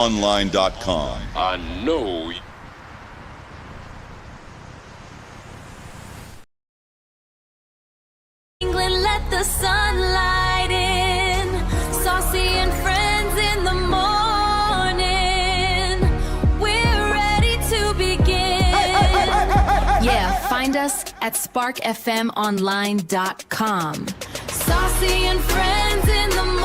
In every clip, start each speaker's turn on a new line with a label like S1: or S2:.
S1: Online.com.
S2: I know.
S3: England, let the sunlight in. Saucy and friends in the morning. We're ready to begin. Yeah, find us at sparkfmonline.com. Saucy and friends in the morning.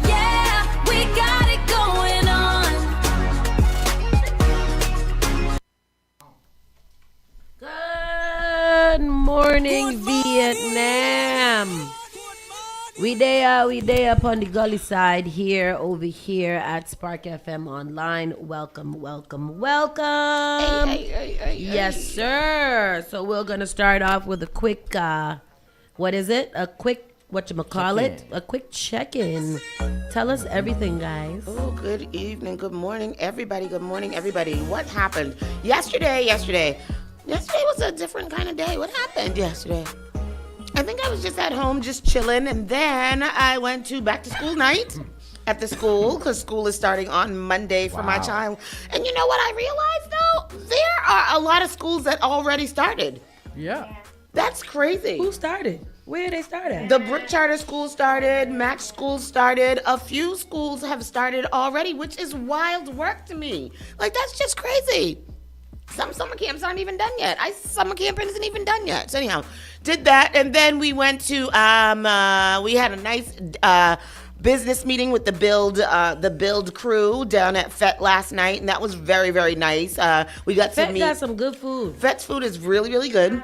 S3: Yeah, we got it going on.
S4: Good morning, Vietnam. We there up on the gully side here, over here at Spark FM Online. Welcome. Yes, sir. So we're going to start off with a quick, what is it? A quick, whatchamacallit? A quick check-in. Tell us everything, guys.
S5: Oh, good evening, good morning, everybody. Good morning, everybody. What happened yesterday? Yesterday was a different kind of day. What happened yesterday? I think I was just at home, just chilling, and then I went to back to school night at the school because school is starting on Monday for my child. And you know what I realized though? There are a lot of schools that already started.
S6: Yeah.
S5: That's crazy.
S4: Who started? Where they started?
S5: The Brick Charter School started, Match School started, a few schools have started already, which is wild work to me. Like, that's just crazy. Some summer camps aren't even done yet. Summer camping isn't even done yet. So anyhow, did that, and then we went to, we had a nice business meeting with the Build crew down at FET last night, and that was very, very nice. We got to
S4: FET
S5: meet.
S4: got some good food.
S5: FET's food is really, really good.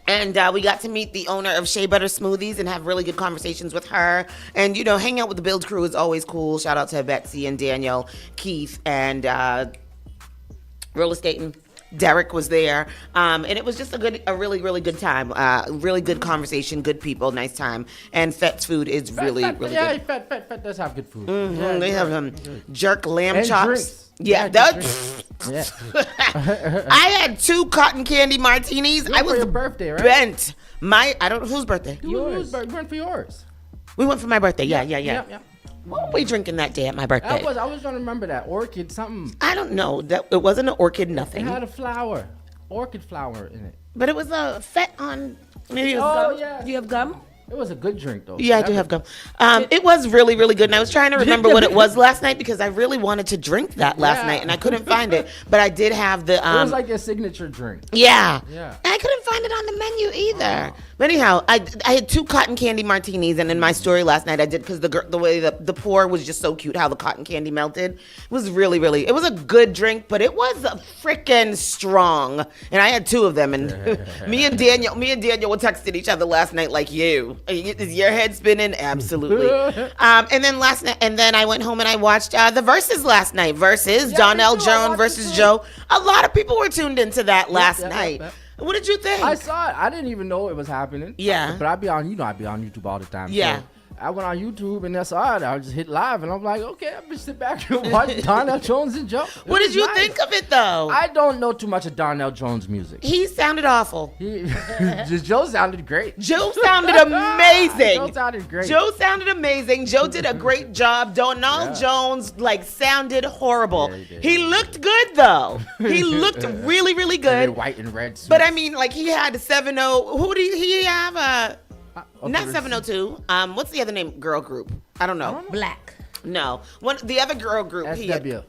S5: And we got to meet the owner of Shea Butter Smoothies and have really good conversations with her. And, hang out with the Build crew is always cool. Shout out to Betsy and Daniel, Keith, and Real Estate and Derek was there. And it was just a really, really good time. Really good conversation, good people, nice time. And FET's food is really good.
S6: Yeah, Fet does have good food.
S5: Mm-hmm.
S6: Yeah,
S5: they have jerk lamb
S6: and
S5: chops.
S6: drinks.
S5: Yeah,
S6: drinks. Yeah.
S5: I had 2 cotton candy martinis. I was
S6: for your birthday, right?
S5: bent. I don't know whose birthday.
S6: Yours. We went for yours.
S5: We went for my birthday. Yeah.
S6: Yeah.
S5: What were we drinking that day at my birthday?
S6: I was trying to remember that orchid something.
S5: I don't know. That it wasn't an orchid
S6: It
S5: nothing.
S6: had a flower, orchid flower in it.
S5: But it was a FET on. Maybe it was gum.
S6: Yeah.
S4: Do you have gum?
S6: It was a good drink though.
S5: Yeah, I do have gum. It was really, really good. And I was trying to remember what it was last night because I really wanted to drink that last night and I couldn't find it. But I did have the.
S6: It was like your signature drink.
S5: Yeah.
S6: Yeah.
S5: And I couldn't find it on the menu either. But anyhow, I had 2 cotton candy martinis, and in my story last night I did because the way the pour was just so cute, how the cotton candy melted. It was really, really. It was a good drink, but it was freaking strong. And I had 2 of them, and me and Daniel were texting each other last night like, is your head spinning? Absolutely. And then I went home and I watched the Versus last night. Donnell Jones versus Joe. A lot of people were tuned into that last night. What did you think?
S6: I saw it. I didn't even know it was happening.
S5: Yeah.
S6: But I be on YouTube all the time.
S5: Yeah.
S6: So I went on YouTube and I saw it. I just hit live and I'm like, okay, I'm just sit back and watch Donnell Jones and Joe.
S5: What did you think of it though?
S6: I don't know too much of Donnell Jones music.
S5: He sounded awful.
S6: Joe sounded great.
S5: Joe sounded amazing.
S6: Joe sounded great.
S5: Joe sounded amazing. Joe did a great job. Donnell Jones sounded horrible.
S6: Yeah,
S5: he looked good though. He looked really, really good.
S6: And white and red suits.
S5: But I mean, he had 70. Who did he have? Not 702. What's the other name? Girl group. I don't know.
S4: Black.
S5: No. The other girl group.
S6: SW.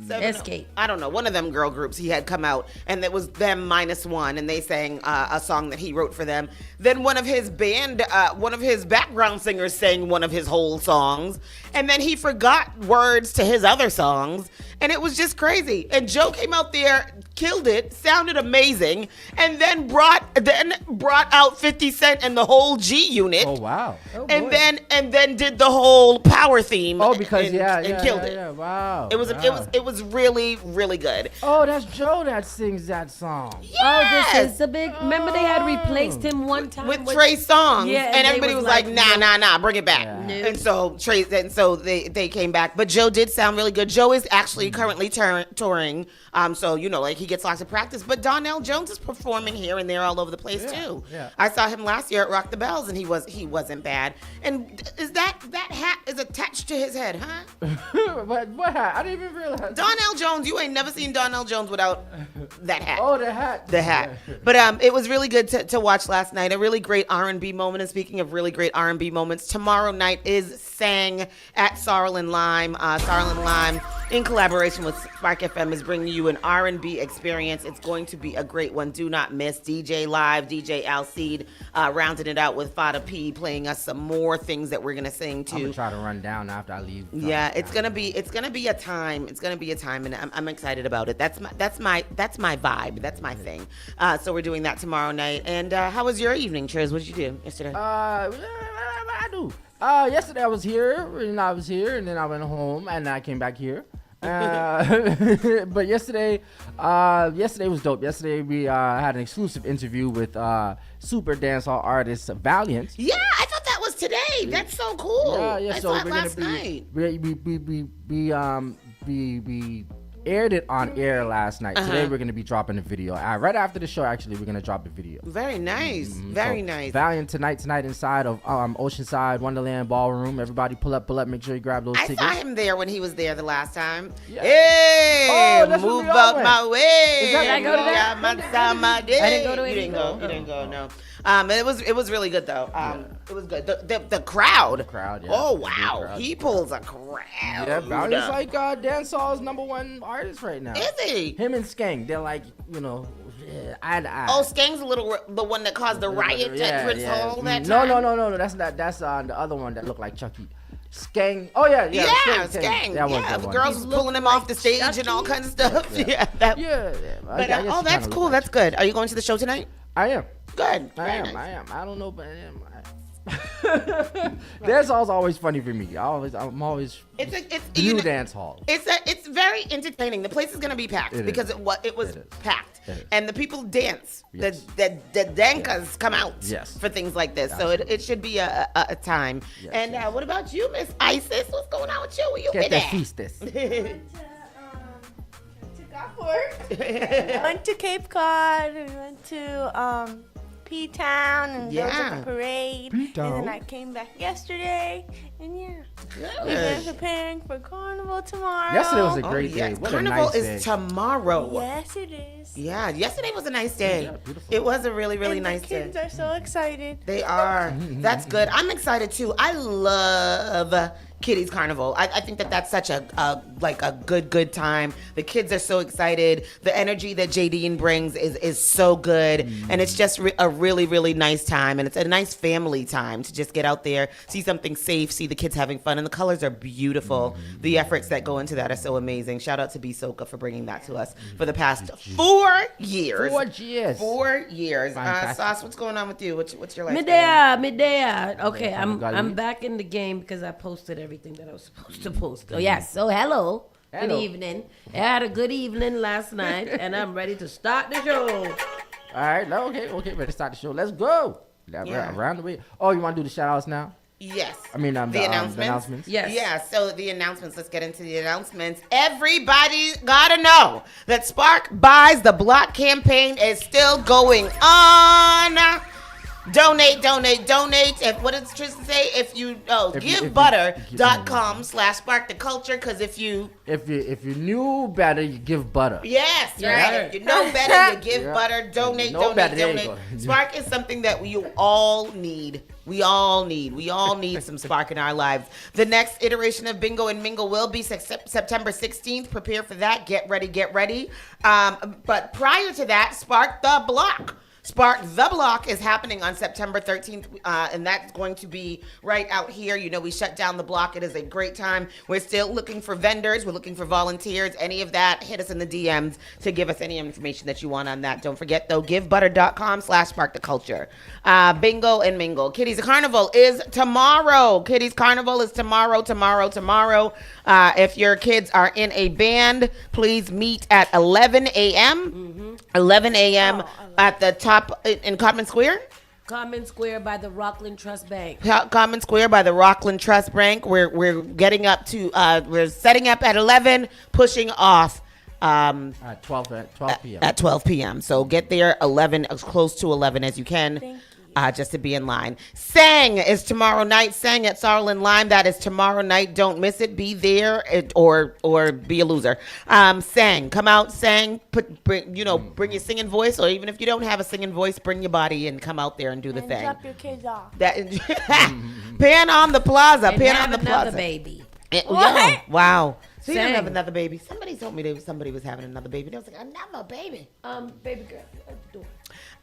S4: Escape.
S5: I don't know. One of them girl groups he had come out, and it was them -1, and they sang a song that he wrote for them. Then one of his background singers sang one of his whole songs, and then he forgot words to his other songs, and it was just crazy. And Joe came out there, killed it, sounded amazing, and then brought out 50 Cent and the whole G Unit.
S6: Oh wow.
S5: And then did the whole power theme.
S6: Oh, because
S5: and killed it.
S6: Yeah, wow.
S5: It was really, really good.
S6: Oh, that's Joe that sings that song.
S5: Yes!
S4: Oh, this is the big. Remember they had replaced him one time
S5: with Trey Songs.
S4: Yeah,
S5: and everybody was like, nah, bring it back.
S6: Yeah.
S5: And so they came back. But Joe did sound really good. Joe is actually currently touring. So he he gets lots of practice. But Donnell Jones is performing here and there all over the place too.
S6: Yeah.
S5: I saw him last year at Rock the Bells, and he wasn't bad. And is that hat is attached to his head, huh?
S6: what hat? I didn't even realize.
S5: Donnell Jones, you ain't never seen Donnell Jones without that hat.
S6: Oh, the hat.
S5: The hat. But it was really good to watch last night. A really great R&B moment. And speaking of really great R&B moments, tomorrow night is sang at Sorrel and Lime. Sorrel and Lime, in collaboration with Spark FM, is bringing you an R&B experience. It's going to be a great one. Do not miss. DJ Live, DJ Alcide, rounding it out with Fada P, playing us some more things that we're gonna sing to.
S6: I'm gonna try to run down after I leave.
S5: Yeah, it's gonna be a time. It's gonna be a time, and I'm excited about it. That's my vibe. That's my thing. So we're doing that tomorrow night. And how was your evening, Triz? What did you do yesterday?
S6: What I do? Yesterday I was here, and then I went home, and I came back here. But yesterday was dope. Yesterday we had an exclusive interview with super dancehall artist Valiant.
S5: Yeah, I thought that was today. That's so cool.
S6: Yeah.
S5: I
S6: So
S5: saw it
S6: we're
S5: last
S6: gonna
S5: night.
S6: we aired it on air last night. Today we're gonna be dropping a video. Right after the show, actually, we're gonna drop the video.
S5: Very nice. Very nice.
S6: Valiant tonight inside of Oceanside Wonderland Ballroom. Everybody pull up. Make sure you grab those
S5: I
S6: tickets.
S5: saw him there when he was there the last time.
S6: Yeah.
S5: Hey,
S6: Oh, that's where
S5: move
S6: we all
S5: out
S6: went.
S5: my way.
S6: Is that-
S4: Did I go to that?
S5: I
S4: didn't go to it
S5: You didn't
S4: either.
S5: go. You didn't go. No. It was really good though. It was good. The crowd.
S6: The crowd, yeah.
S5: Oh
S6: Big
S5: wow,
S6: crowd.
S5: he pulls a crowd.
S6: Yeah, Valiant's like dancehall's #1 artist right now.
S5: Is he?
S6: Him and Skeng, they're like, eye to eye.
S5: Oh, Skang's the one that caused the riot at Prince Hall that time.
S6: No. That's not. That's the other one that looked like Chucky. Skeng. Oh yeah.
S5: Yeah,
S6: Skeng. That was the one.
S5: girls was pulling him off the stage and all kinds of stuff. Yeah.
S6: Yeah.
S5: But,
S6: I guess he
S5: that's
S6: kinda
S5: cool.
S6: looked
S5: That's good. Are you going to the show tonight?
S6: I am.
S5: Good.
S6: I
S5: Very
S6: am.
S5: nice.
S6: I don't know, but I am. Dance hall's always funny for me. I'm always
S5: It's
S6: new dance hall.
S5: It's very entertaining. The place is gonna be packed
S6: It
S5: because
S6: is.
S5: it was
S6: It is.
S5: packed,
S6: It is.
S5: and the people dance.
S6: Yes.
S5: The dankas come out
S6: Yes.
S5: for things like this, so it should be a time.
S6: Yes,
S5: And
S6: yes.
S5: what about you, Miss Isis? What's going on with you? Where you
S6: Get
S5: been
S6: that
S5: at?
S6: feastus.
S1: To Gulfport. Went to Cape Cod. We went to P-Town and there was
S5: Yeah.
S1: a parade.
S6: P-Town.
S1: And then I came back yesterday. And yeah, we've
S5: Good.
S1: been preparing for Carnival tomorrow.
S6: Yesterday was a
S5: Oh,
S6: great
S5: yeah.
S6: day. What
S5: Carnival
S6: a nice
S5: is
S6: day.
S5: tomorrow.
S1: Yes, it is.
S5: Yeah, yesterday was a nice day.
S6: Yeah, beautiful.
S5: It was a really, really
S1: And
S5: nice
S1: the
S5: day.
S1: kids are so excited.
S5: They are. That's good. I'm excited too. I love Kitty's Carnival. I think that's such a good time. The kids are so excited. The energy that Jadine brings is so good, and it's just a really, really nice time. And it's a nice family time to just get out there, see something safe, see the kids having fun, and the colors are beautiful. The efforts that go into that are so amazing. Shout out to B Soka for bringing that to us for the past 4 years.
S6: 4 years.
S5: 4 years.
S6: Fantastic.
S5: Sauce, what's going on with you? What's your life?
S4: Midday. Okay,
S6: from the
S4: I'm
S6: gully.
S4: back in the game because I posted everything that I was supposed to post. Oh yes. So hello. Good
S6: Hello.
S4: evening. I had a good evening last night, and I'm ready to start the show.
S6: All right. No, okay. Ready to start the show. Let's go.
S5: Yeah.
S6: Around the way. Oh, you want to do the shout outs now?
S5: Yes.
S6: I mean,
S5: the announcements.
S4: Yes.
S5: Yeah, so the announcements. Let's get into the announcements. Everybody gotta know that Spark Buys the Block campaign is still going on. Donate. What does Tristan say? GiveButter.com/spark the culture. Because if you
S6: knew better, you give butter.
S5: Yes,
S4: Yeah.
S5: right. If you know better, you give
S6: Yeah.
S5: butter. Donate.
S6: Know better, there you go.
S5: Spark is something that we all need. We all need some spark in our lives. The next iteration of Bingo and Mingle will be September 16th. Prepare for that. Get ready. But prior to that, Spark the Block. Spark the Block is happening on September 13th, and that's going to be right out here. You know, we shut down the block. It is a great time. We're still looking for vendors. We're looking for volunteers. Any of that, hit us in the DMs to give us any information that you want on that. Don't forget, though, givebutter.com/spark the culture. Bingo and Mingle. Kitty's Carnival is tomorrow. Kitty's Carnival is tomorrow. If your kids are in a band, please meet at 11 a.m. 11 a.m. At the top in Common Square.
S4: Common Square by the Rockland Trust Bank.
S5: Common Square by the Rockland Trust Bank. We're getting up to we're setting up at 11, pushing off
S6: At 12 p.m.
S5: At 12 p.m. So get there as close to 11 as you can.
S1: Thank you.
S5: Just to be in line. Sang is tomorrow night. Sang at Sorrel and Lime. That is tomorrow night. Don't miss it. Be there or be a loser. Sang. Come out, sang. Bring your singing voice, or even if you don't have a singing voice, bring your body and come out there and do the
S1: And
S5: thing.
S1: drop your kids off.
S5: Pan on the plaza.
S4: And
S5: Pan
S4: have
S5: on the
S4: another
S5: plaza.
S4: baby.
S5: Yeah, wow. So you don't
S4: Sang.
S5: have another baby. Somebody told me somebody was having another baby. They was like, another baby.
S4: Baby girl, at the door.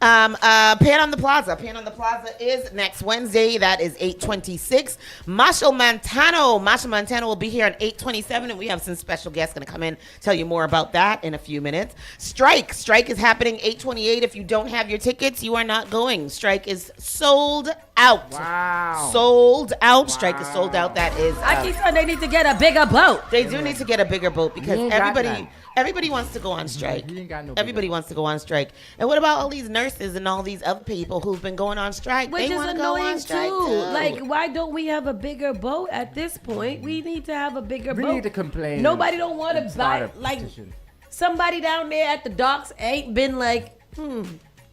S5: Pan on the Plaza. Pan on the Plaza is next Wednesday. That is 8/26. Marshall Montano will be here on 8/27, and we have some special guests going to come in, tell you more about that in a few minutes. Strike is happening 8/28. If you don't have your tickets, you are not going. Strike is sold out.
S6: Wow.
S5: Sold out. Strike is sold out. That is.
S4: I keep saying they need to get a bigger boat.
S5: They do need to get a bigger boat because
S6: ain't got none.
S5: everybody wants to go on strike.
S6: He ain't got no bigger
S5: Everybody wants to go on strike. And what about all these nurses and all these other people who've been going on strike?
S4: Which
S5: They
S4: is
S5: want to go on
S4: annoying
S5: strike
S4: too.
S5: too.
S4: Like, why don't we have a bigger boat at this point? We need to have a bigger
S6: We
S4: boat.
S6: need to complain.
S4: Nobody don't want
S6: and
S4: to
S6: start
S4: buy
S6: a
S4: like
S6: petition.
S4: somebody down there at the docks ain't been like,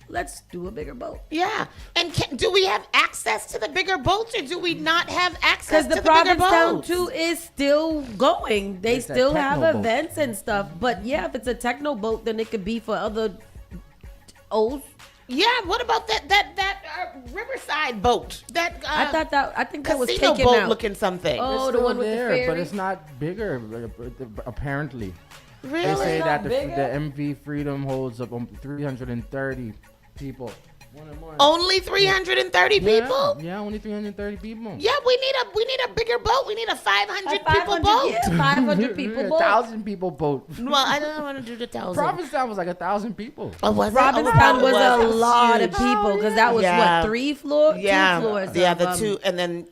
S4: let's do a bigger boat.
S5: Yeah. And do we have access to the bigger boats, or do we not have access
S4: Because
S5: to
S4: the
S5: the bigger
S4: Provincetown
S5: boats?
S4: too is still going. They
S6: It's a
S4: still have
S6: techno boat.
S4: events and stuff. But yeah, if it's a techno boat, then it could be for other O's.
S5: Yeah. What about that Riverside boat? That
S4: I think that was
S5: casino
S4: taken
S5: boat
S4: out.
S5: looking something.
S4: Oh,
S6: It's
S4: the
S6: still
S4: one with the
S6: there,
S4: ferry.
S6: but it's not bigger. Apparently,
S5: Really?
S6: they say
S4: It's
S6: that
S4: not
S6: the
S4: bigger?
S6: MV Freedom holds up 330 people.
S5: Only 330 people.
S6: Yeah, only 330 people.
S5: Yeah, we need a bigger boat. We need a 500 people
S4: 500,
S5: boat.
S4: yeah, 500 people boat.
S6: 1,000 people boat.
S5: Well, I don't want to do the 1,000.
S6: Provincetown was like 1,000 people.
S5: Oh, was it?
S4: Provincetown
S5: Oh,
S4: was a
S5: was
S4: lot
S5: huge.
S4: of people because that was
S5: Yeah.
S4: what, 3 floors?
S5: Yeah,
S4: 2 floors.
S5: yeah,
S4: of,
S5: the two, and then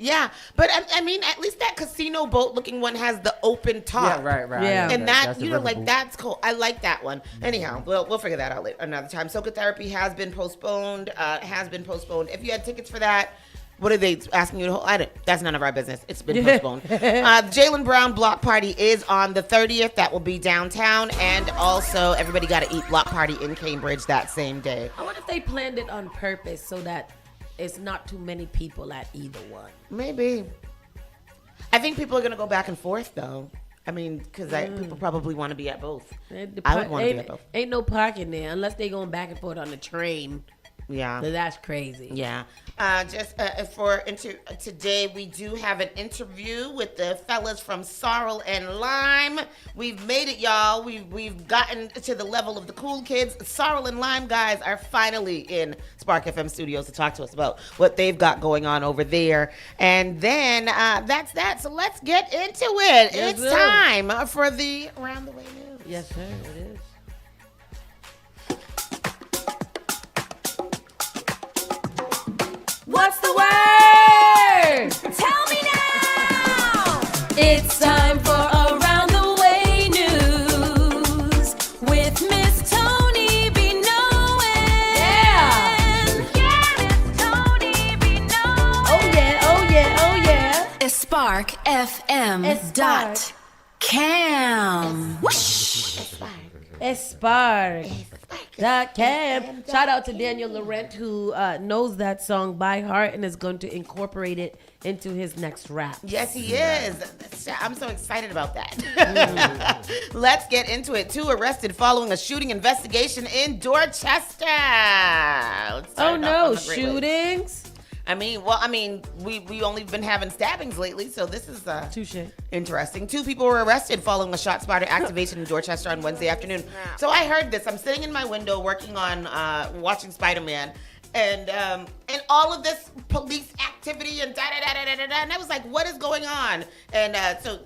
S5: but I mean, at least that casino boat looking one has the open top.
S6: Yeah, right.
S4: Yeah.
S5: And
S6: that's
S5: that,
S6: the
S5: like
S6: riverboat.
S5: that's cool. I like that one. Anyhow, we'll figure that out later, another time. Soca Therapy has been postponed. If you had tickets for that, what are they asking you to hold? That's none of our business. It's been postponed. Jalen Brown Block Party is on the 30th. That will be downtown. And also, everybody got to eat Block Party in Cambridge that same day.
S4: I wonder if they planned it on purpose so that it's not too many people at either one.
S5: Maybe. I think people are going to go back and forth, though. I mean, because people probably want to be at both. I would want to be at both.
S4: Ain't no parking there unless they going back and forth on the train.
S5: Yeah.
S4: So that's crazy.
S5: Yeah. Today, we do have an interview with the fellas from Sorrel and Lime. We've made it, y'all. We've gotten to the level of the cool kids. Sorrel and Lime guys are finally in Spark FM studios to talk to us about what they've got going on over there. And then that's that. So let's get into it.
S4: Yes,
S5: It's
S4: sir.
S5: time for the Around the Way News.
S4: Yes, sir, it is. What's the word?
S3: Tell me now! It's time for Around the Way News with Miss Tony B. Knowin'. Yeah, Miss Tony B. Knowin'.
S4: Oh yeah, oh yeah, oh yeah.
S3: It's Spark FM
S4: It's
S3: dot
S4: Spark.
S3: cam.
S4: Espark. That can. Shout out to Daniel Laurent who knows that song by heart and is going to incorporate it into his next rap.
S5: Yes, he is. I'm so excited about that. Let's get into it. 2 arrested following a shooting investigation in Dorchester. Let's start
S4: Oh
S5: it off
S4: no,
S5: on the great ways.
S4: shootings?
S5: We only been having stabbings lately, so this is
S4: Touche.
S5: interesting. 2 people were arrested following a shot spotter activation in Dorchester on Wednesday afternoon. So I heard this. I'm sitting in my window working on watching Spider-Man, and all of this police activity and and I was like, what is going on? And so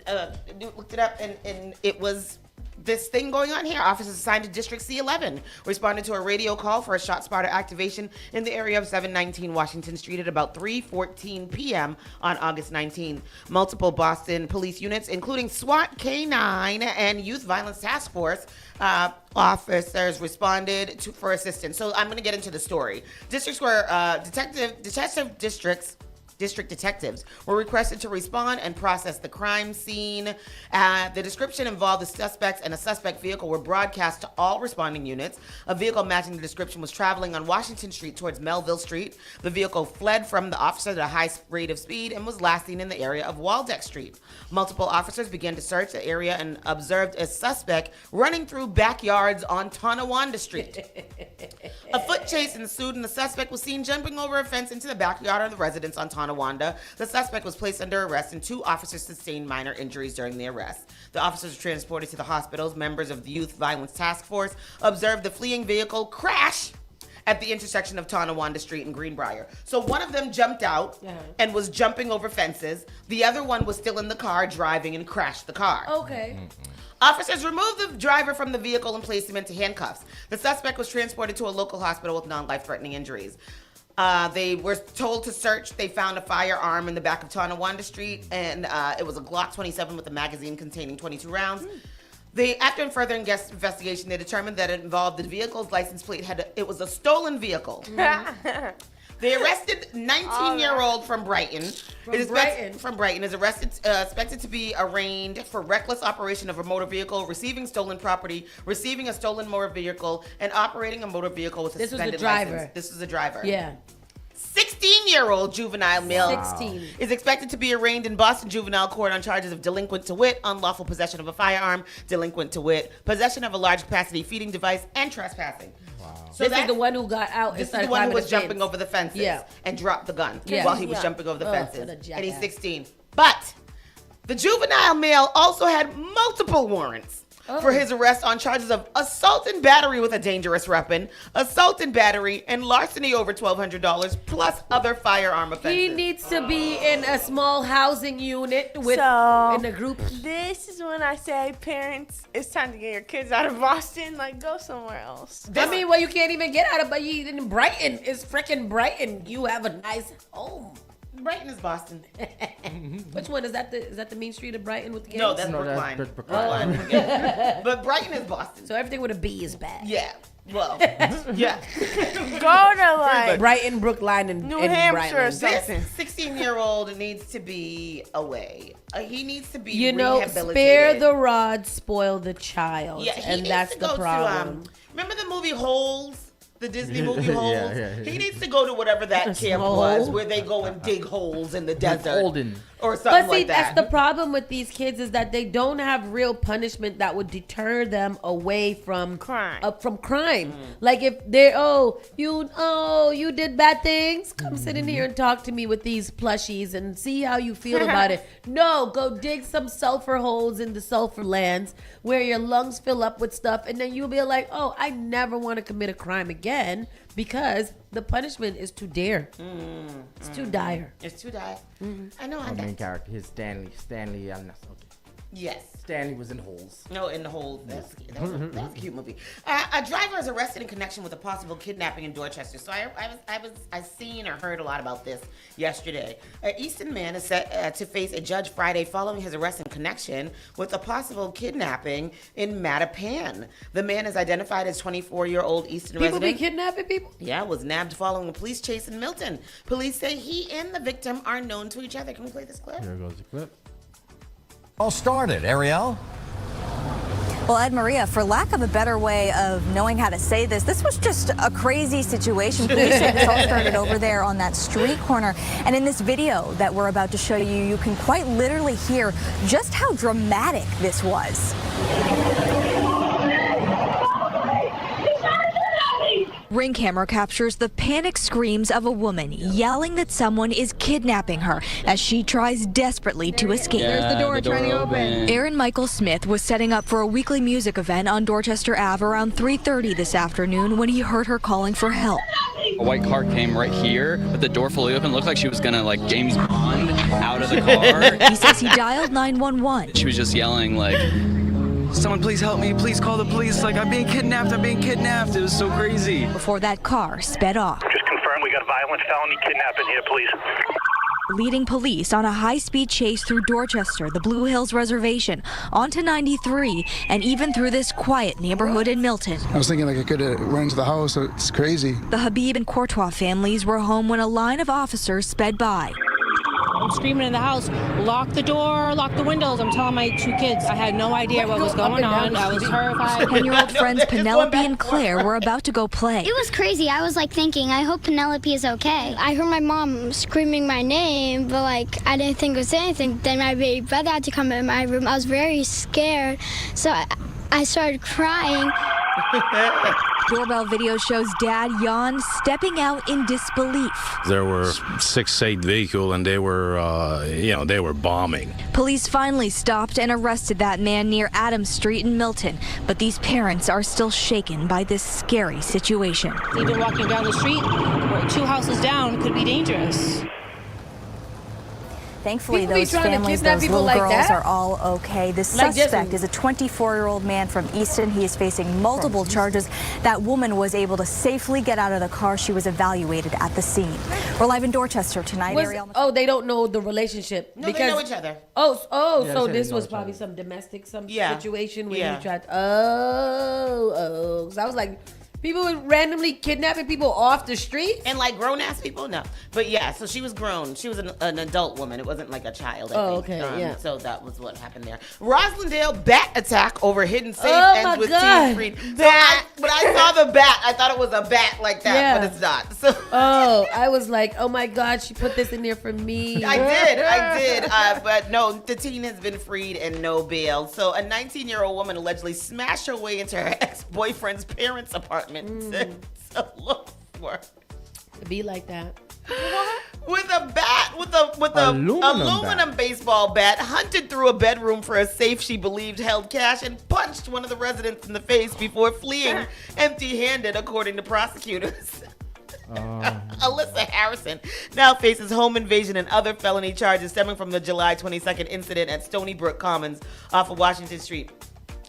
S5: looked it up, and it was this thing going on here. Officers assigned to District C11 responded to a radio call for a shot spotter activation in the area of 719 Washington Street at about 3:14 p.m. on August 19th. Multiple Boston police units, including SWAT K9 and Youth Violence Task Force, officers responded for assistance. So I'm going to get into the story. Districts were detective districts District detectives were requested to respond and process the crime scene. The description involved the suspects and a suspect vehicle were broadcast to all responding units. A vehicle matching the description was traveling on Washington Street towards Melville Street. The vehicle fled from the officer at a high rate of speed and was last seen in the area of Waldeck Street. Multiple officers began to search the area and observed a suspect running through backyards on Tonawanda Street. A foot chase ensued and the suspect was seen jumping over a fence into the backyard of the residence on Tonawanda. The suspect was placed under arrest and 2 officers sustained minor injuries during the arrest. The officers were transported to the hospitals. Members of the Youth Violence Task Force observed the fleeing vehicle crash at the intersection of Tonawanda Street and Greenbrier. So one of them jumped out and was jumping over fences. The other one was still in the car driving and crashed the car.
S4: Okay.
S5: Officers removed the driver from the vehicle and placed him into handcuffs. The suspect was transported to a local hospital with non-life-threatening injuries. They were told to search. They found a firearm in the back of Tonawanda Street, and it was a Glock 27 with a magazine containing 22 rounds. After further investigation, they determined that it involved the vehicle's license plate. It was a stolen vehicle. They arrested 19-year-old from Brighton. From Brighton is expected to be arraigned for reckless operation of a motor vehicle, receiving stolen property, receiving a stolen motor vehicle, and operating a motor vehicle with a suspended license. This was the driver.
S4: Yeah.
S5: 16-year-old juvenile male
S4: 16.
S5: is expected to be arraigned in Boston Juvenile Court on charges of delinquent to wit, unlawful possession of a firearm, delinquent to wit, possession of a large capacity feeding device, and trespassing. So
S4: This is the one who got out.
S5: This is the one who was jumping over the fences and dropped the gun while he was jumping over the fences. And he's 16. But the juvenile male also had multiple warrants for his arrest on charges of assault and battery with a dangerous weapon, assault and battery, and larceny over $1,200, plus other firearm offenses.
S4: He needs to be in a small housing unit with in a group.
S1: This is when I say, parents, it's time to get your kids out of Boston. Like, go somewhere else.
S4: I mean, well, you can't even get out of, but you in Brighton. It's freaking Brighton. You have a nice home.
S5: Brighton is Boston.
S4: Which one is that? The main street of Brighton with the gangs?
S5: No, that's Brookline.
S6: That's Brookline.
S5: But Brighton is Boston.
S4: So everything with a B is bad.
S5: Yeah. Well, yeah.
S1: Go to like
S4: Brighton, Brookline, and
S1: New Hampshire or
S4: Brighton.
S1: something.
S5: This 16-year-old needs to be away. He needs to be
S4: You
S5: rehabilitated.
S4: spare the rod, spoil the child.
S5: Yeah, he
S4: and
S5: needs
S4: that's
S5: to
S4: the
S5: go
S4: problem.
S5: to, remember the movie Holes? The Disney movie Holes?
S6: Yeah.
S5: He needs to go to whatever that camp was where they go and dig holes in the desert.
S6: Holden.
S5: Or something
S4: But see,
S5: like that.
S4: that's the problem with these kids is that they don't have real punishment that would deter them away from
S1: Crime.
S4: Like if they're you did bad things, come sit in here and talk to me with these plushies and see how you feel about it. No, go dig some sulfur holes in the sulfur lands where your lungs fill up with stuff, and then you'll be like, oh, I never want to commit a crime again because the punishment is too dire. It's too dire.
S5: It's too dire. I know.
S6: Our main character, his Stanley.
S5: Yes.
S6: Stanley was in Holes.
S5: No, in the whole. That's a cute movie. A driver is arrested in connection with a possible kidnapping in Dorchester. So I seen or heard a lot about this yesterday. An Easton man is set to face a judge Friday following his arrest in connection with a possible kidnapping in Mattapan. The man is identified as 24-year-old Easton
S4: People
S5: resident.
S4: be kidnapping people?
S5: Yeah, was nabbed following a police chase in Milton. Police say he and the victim are known to each other. Can we play this clip?
S6: Here goes the clip.
S2: All started, Ariel.
S7: Well, Ed Maria, for lack of a better way of knowing how to say this was just a crazy situation. Police say this all started over there on that street corner. And in this video that we're about to show you, you can quite literally hear just how dramatic this was. Ring camera captures the panic screams of a woman yelling that someone is kidnapping her as she tries desperately to escape.
S8: There's the door trying to open.
S7: Aaron Michael Smith was setting up for a weekly music event on Dorchester Ave around 3:30 this afternoon when he heard her calling for help.
S8: A white car came right here with the door fully open. Looked like she was gonna like James Bond out of the car.
S7: He says he dialed 911.
S8: She was just yelling like, "Someone please help me, please call the police, like I'm being kidnapped, I'm being kidnapped." It was so crazy.
S7: Before that car sped off,
S9: Just confirm we got violent felony kidnapping here, please.
S7: leading police on a high-speed chase through Dorchester, the Blue Hills Reservation, onto 93, and even through this quiet neighborhood in Milton.
S10: I was thinking like I could run into the house. It's crazy.
S7: The Habib and Courtois families were home when a line of officers sped by.
S11: I'm screaming in the house, lock the door, lock the windows. I'm telling my 2 kids. I had no idea what was going on. I was terrified.
S7: 10-year-old friends Penelope and Claire were about to go play.
S12: It was crazy. I was like thinking, I hope Penelope is okay. I heard my mom screaming my name, but like I didn't think it was anything. Then my baby brother had to come in my room. I was very scared, so I started crying.
S7: Doorbell video shows Dad Jan stepping out in disbelief.
S13: There were 6-8 vehicles, and they were bombing.
S7: Police finally stopped and arrested that man near Adams Street in Milton, but these parents are still shaken by this scary situation.
S11: Even walking down the street, 2 houses down could be dangerous.
S7: Thankfully,
S4: People be
S7: those
S4: trying to
S7: families,
S4: kidnap
S7: those
S4: people
S7: little
S4: like
S7: girls
S4: that?
S7: are all okay. The
S4: Like
S7: suspect
S4: just-
S7: is a 24-year-old man from Easton. He is facing multiple charges. That woman was able to safely get out of the car. She was evaluated at the scene. We're live in Dorchester tonight. Ariel.
S4: They don't know the relationship.
S5: No, they know each other.
S4: So
S6: they
S4: this
S6: know
S4: was
S6: each
S4: probably
S6: other.
S4: some domestic
S5: Yeah.
S4: situation where
S5: Yeah.
S4: you tried. Because I was like, people were randomly kidnapping people off the street.
S5: And like grown ass people, no. But yeah, so she was grown. She was an adult woman. It wasn't like a child. I think.
S4: Okay, yeah.
S5: So that was what happened there. Roslindale bat attack over hidden safe
S4: Oh,
S5: ends
S4: my
S5: with
S4: God.
S5: teen freed. So when I saw the bat, I thought it was a bat like that,
S4: Yeah.
S5: but it's not. So
S4: I was like, oh my God, she put this in there for me.
S5: I did. But no, the teen has been freed and no bail. So a 19-year-old woman allegedly smashed her way into her ex-boyfriend's parents' apartment. So look for
S4: Be like that.
S5: with a bat, with a aluminum baseball bat, hunted through a bedroom for a safe she believed held cash, and punched one of the residents in the face before fleeing empty-handed, according to prosecutors. Alyssa Harrison now faces home invasion and other felony charges stemming from the July 22nd incident at Stony Brook Commons off of Washington Street.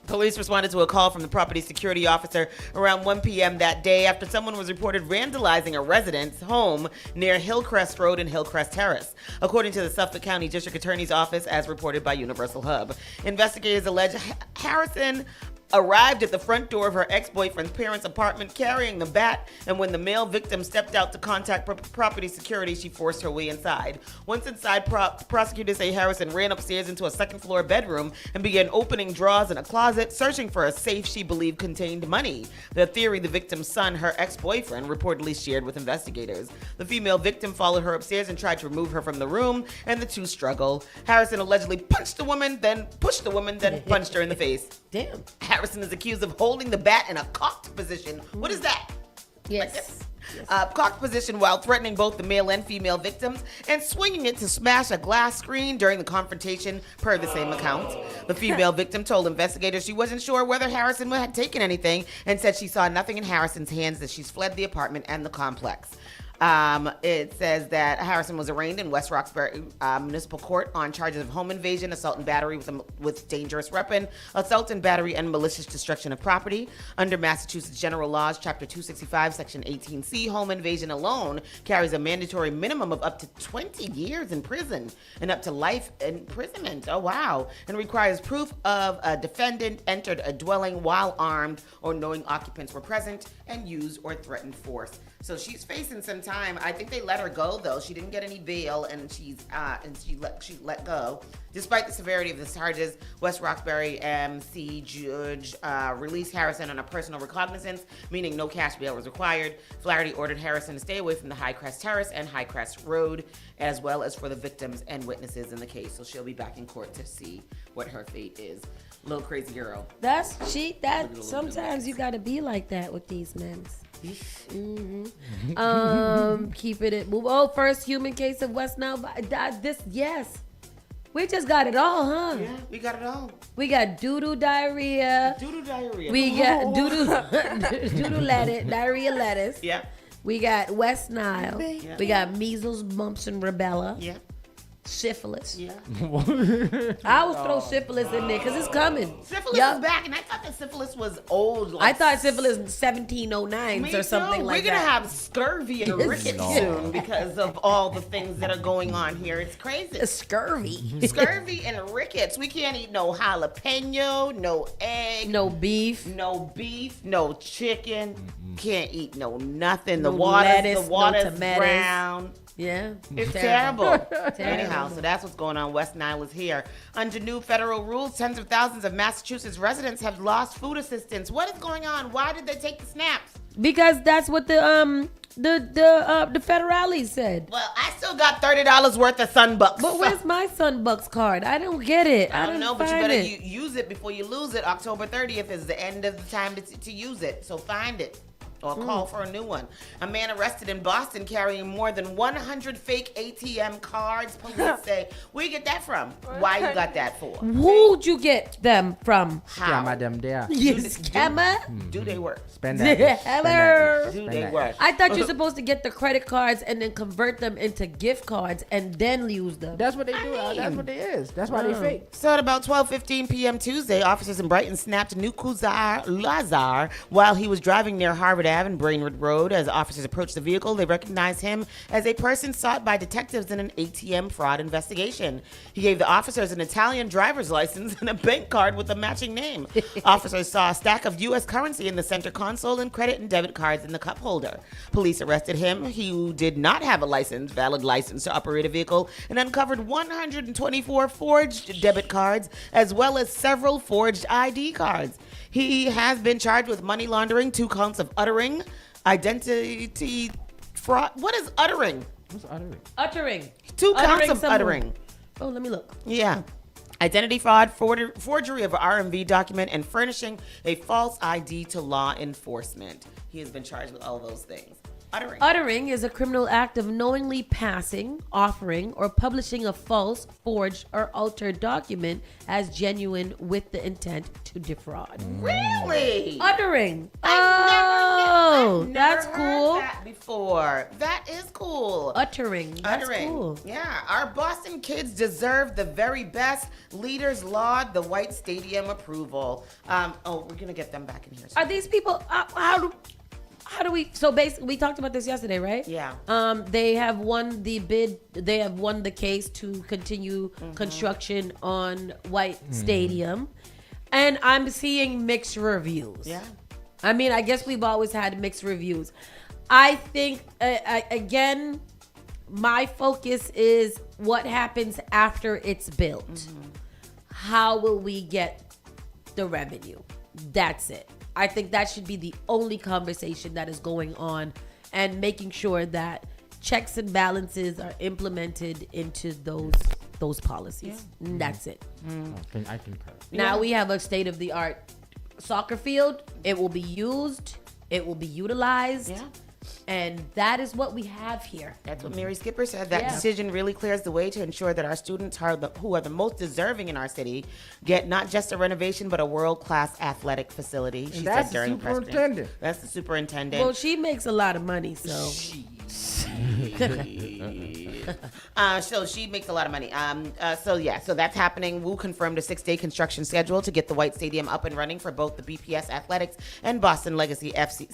S5: Police responded to a call from the property security officer around 1 p.m. that day after someone was reported vandalizing a resident's home near Hillcrest Road and Hillcrest Terrace, according to the Suffolk County District Attorney's Office, as reported by Universal Hub. Investigators allege Harrison arrived at the front door of her ex-boyfriend's parents' apartment carrying the bat, and when the male victim stepped out to contact property security, she forced her way inside. Once inside, prosecutors say Harrison ran upstairs into a second-floor bedroom and began opening drawers in a closet, searching for a safe she believed contained money. The theory the victim's son, her ex-boyfriend, reportedly shared with investigators. The female victim followed her upstairs and tried to remove her from the room, and the two struggled. Harrison allegedly punched the woman, then pushed the woman, then punched her in the face.
S4: Damn.
S5: Harrison is accused of holding the bat in a cocked position. What is that?
S4: Yes.
S5: Like this. Cocked position while threatening both the male and female victims and swinging it to smash a glass screen during the confrontation, per the same account. The female victim told investigators she wasn't sure whether Harrison had taken anything and said she saw nothing in Harrison's hands as she's fled the apartment and the complex. It says that Harrison was arraigned in West Roxbury Municipal Court on charges of home invasion, assault and battery with dangerous weapon, assault and battery, and malicious destruction of property. Under Massachusetts General Laws, Chapter 265, Section 18C, home invasion alone carries a mandatory minimum of up to 20 years in prison and up to life imprisonment. Oh, wow. And requires proof of a defendant entered a dwelling while armed or knowing occupants were present and used or threatened force. So she's facing some time. I think they let her go though. She didn't get any bail, and she let go. Despite the severity of the charges, West Roxbury MC Judge released Harrison on a personal recognizance, meaning no cash bail was required. Flaherty ordered Harrison to stay away from the Highcrest Terrace and Highcrest Road, as well as for the victims and witnesses in the case. So she'll be back in court to see what her fate is. Little crazy girl.
S4: Sometimes you gotta be like that with these men. Keeping it move. Oh, first human case of West Nile. Yes. We just got it all, huh?
S5: Yeah, we got it all.
S4: We got doo-doo diarrhea. We got doo-doo diarrhea lettuce.
S5: Yeah.
S4: We got West Nile.
S5: Yeah.
S4: We got measles, mumps, and rubella.
S5: Yeah.
S4: Syphilis.
S5: Yeah.
S4: I always throw syphilis in there because it's coming.
S5: Syphilis is back, and I thought that syphilis was old.
S4: I thought syphilis in 1709 or something like that.
S5: We're going to have scurvy and rickets soon because of all the things that are going on here. It's crazy.
S4: Scurvy.
S5: Scurvy and rickets. We can't eat no jalapeno, no egg.
S4: No beef.
S5: No chicken. Can't eat no nothing.
S4: No
S5: the water's
S4: lettuce, no
S5: brown.
S4: Yeah.
S5: It's terrible. Anyhow, so that's what's going on. West Nile is here. Under new federal rules, tens of thousands of Massachusetts residents have lost food assistance. What is going on? Why did they take the snaps?
S4: Because that's what the federales said.
S5: Well, I still got $30 worth of Sunbucks.
S4: But where's my Sunbucks card? I don't get it.
S5: I don't know, but you better
S4: it.
S5: use it before you lose it. October 30th is the end of the time to use it. So find it or call for a new one. A man arrested in Boston carrying more than 100 fake ATM cards. Police say, where you get that from? Why you got that for?
S4: Who'd you get them from?
S6: Scammer them there.
S4: You scammer?
S5: Do they work?
S6: Spend that.
S4: Hello.
S5: Do they work?
S4: I thought you're supposed to get the credit cards and then convert them into gift cards and then use them.
S6: That's what they do. That's what they is. That's why they fake.
S5: So at about 12:15 p.m. Tuesday, officers in Brighton snapped Nukuzar Lazar while he was driving near Harvard Ave and Brainerd Road. As officers approached the vehicle, they recognized him as a person sought by detectives in an ATM fraud investigation. He gave the officers an Italian driver's license and a bank card with a matching name. Officers saw a stack of U.S. currency in the center console and credit and debit cards in the cup holder. Police arrested him. He did not have a valid license to operate a vehicle, and uncovered 124 forged debit cards as well as several forged ID cards. He has been charged with money laundering, 2 counts of uttering, identity fraud. What is uttering?
S6: What's uttering?
S4: Uttering.
S5: 2 counts of uttering.
S4: Oh, let me look.
S5: Yeah. Identity fraud, forgery of an RMV document, and furnishing a false ID to law enforcement. He has been charged with all those things.
S4: Uttering is a criminal act of knowingly passing, offering, or publishing a false, forged, or altered document as genuine with the intent to defraud.
S5: Really?
S4: Uttering.
S5: I've never
S4: that's
S5: heard
S4: cool.
S5: that before. That is cool.
S4: Uttering. That's cool.
S5: Yeah. Our Boston kids deserve the very best. Leaders laud the White Stadium approval. We're going to get them back in here.
S4: Are these people, how do we, so basically we talked about this yesterday, right?
S5: Yeah.
S4: They have won the bid, they have won the case to continue construction on White Stadium. And I'm seeing mixed reviews.
S5: Yeah.
S4: I mean, I guess we've always had mixed reviews. I think, again, my focus is what happens after it's built. How will we get the revenue? That's it. I think that should be the only conversation that is going on, and making sure that checks and balances are implemented into those policies. And that's it.
S6: I concur.
S4: Now we have a state-of-the-art soccer field. It will be used. It will be utilized.
S5: Yeah.
S4: And that is what we have here.
S5: That's what Mary Skipper said. That decision really clears the way to ensure that our students who are the most deserving in our city get not just a renovation, but a world-class athletic facility. She said during the press conference. That's the superintendent.
S4: Well, she makes a lot of money, so.
S5: So she makes a lot of money. So that's happening. Wu confirmed a 6-day construction schedule to get the White Stadium up and running for both the BPS Athletics and Boston Legacy FC.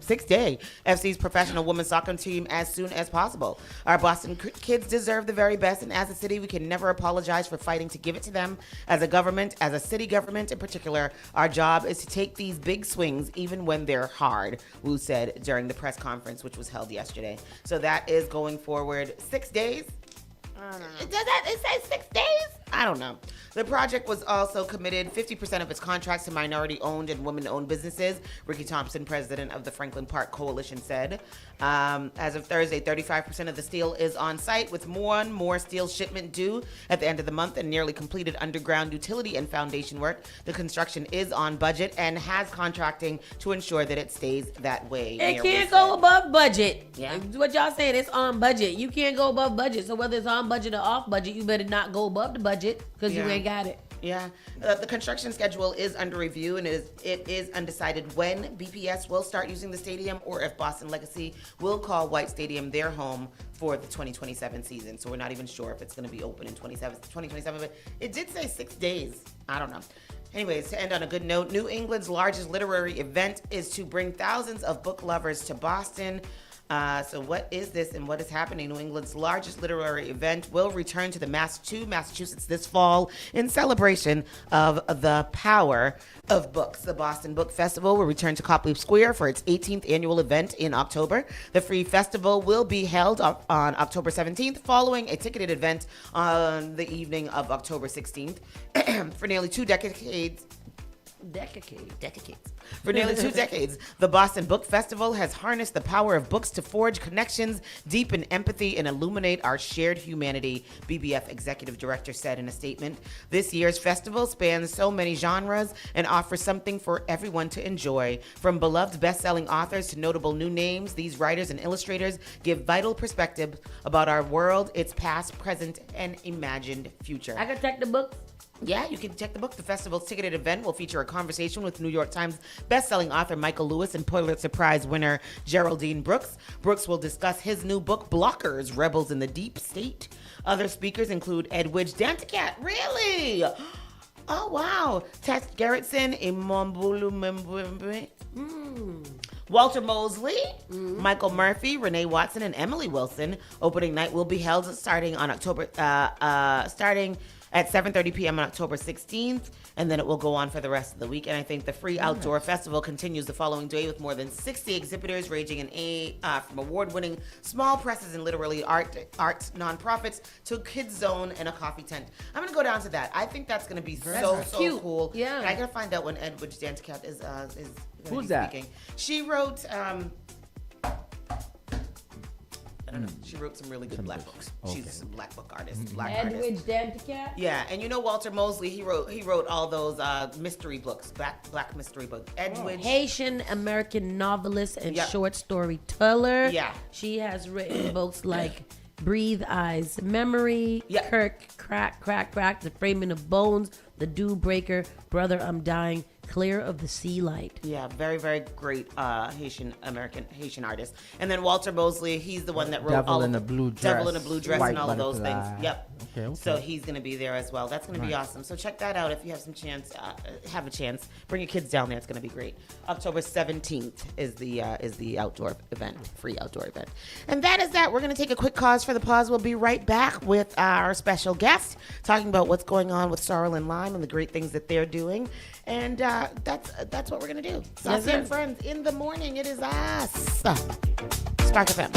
S5: 6-day FC's professional women's soccer team as soon as possible. Our Boston kids deserve the very best, and as a city, we can never apologize for fighting to give it to them. As a government, as a city government in particular, our job is to take these big swings even when they're hard, Wu said during the press conference, which was held yesterday. So that is going forward 6 days. It says 6 days? I don't know. The project was also committed 50% of its contracts to minority-owned and women-owned businesses. Ricky Thompson, president of the Franklin Park Coalition, said. As of Thursday, 35% of the steel is on site, with more steel shipment due at the end of the month and nearly completed underground utility and foundation work. The construction is on budget and has contracting to ensure that it stays that way.
S4: It can't go above budget.
S5: Yeah.
S4: What y'all saying, it's on budget. You can't go above budget. So whether it's on budget or off budget, you better not go above the budget because you ain't got it.
S5: Yeah. The construction schedule is under review, and it is undecided when BPS will start using the stadium or if Boston Legacy will call White Stadium their home for the 2027 season. So we're not even sure if it's going to be open in 2027, but it did say 6 days. I don't know. Anyways, to end on a good note, New England's largest literary event is to bring thousands of book lovers to Boston. So what is this and what is happening? New England's largest literary event will return to Massachusetts this fall in celebration of the power of books. The Boston Book Festival will return to Copley Square for its 18th annual event in October. The free festival will be held on October 17th, following a ticketed event on the evening of October 16th. For nearly 2 decades. For nearly 2 decades, the Boston Book Festival has harnessed the power of books to forge connections, deepen empathy, and illuminate our shared humanity, BBF Executive Director said in a statement. This year's festival spans so many genres and offers something for everyone to enjoy. From beloved best-selling authors to notable new names, these writers and illustrators give vital perspective about our world, its past, present, and imagined future.
S4: I can check the book.
S5: Yeah, you can check the book. The festival's ticketed event will feature a conversation with New York Times bestselling author Michael Lewis and Pulitzer Prize winner Geraldine Brooks. Brooks will discuss his new book, Blockers, Rebels in the Deep State. Other speakers include Edwidge Danticat. Really? Oh, wow. Tess Gerritsen, Walter Mosley, Michael Murphy, Renee Watson, and Emily Wilson. Opening night will be held starting at 7:30 p.m. on October 16th, and then it will go on for the rest of the week. And I think the free outdoor festival continues the following day with more than 60 exhibitors ranging from award-winning small presses and literally art nonprofits to a kids zone and a coffee tent. I'm gonna go down to that. I think that's gonna be so cool.
S4: Yeah,
S5: and I gotta find out when Edwidge Danticat is
S6: Who's that?
S5: speaking. She wrote. I don't know. She wrote some really good black books.
S6: Okay.
S5: She's a black book artist. Black artist.
S4: Edwidge Danticat.
S5: Yeah, and you know Walter Mosley, he wrote all those mystery books, black mystery books. Edwidge.
S4: Haitian American novelist and short storyteller.
S5: Yeah.
S4: She has written books like Breathe Eyes Memory, Kirk, Crack, The Framing of Bones, The Dew Breaker, Brother I'm Dying, Clear of the Sea Light.
S5: Yeah, very, very great Haitian artist. And then Walter Mosley, he's the one that wrote
S6: Devil in a Blue Dress,
S5: White
S6: and
S5: all of those things.
S6: Butterfly.
S5: Yep.
S6: Okay.
S5: So he's going to be there as well. That's going to be
S6: Right.
S5: awesome. So check that out if you have some chance. Have a chance. Bring your kids down there. It's going to be great. October 17th is the outdoor event, free outdoor event. And that is that. We're going to take a quick pause for the pause. We'll be right back with our special guest talking about what's going on with Sorrel and Lime and the great things that they're doing. And that's what we're going to do. Saucy and Friends in the morning. It is us. Spark FM.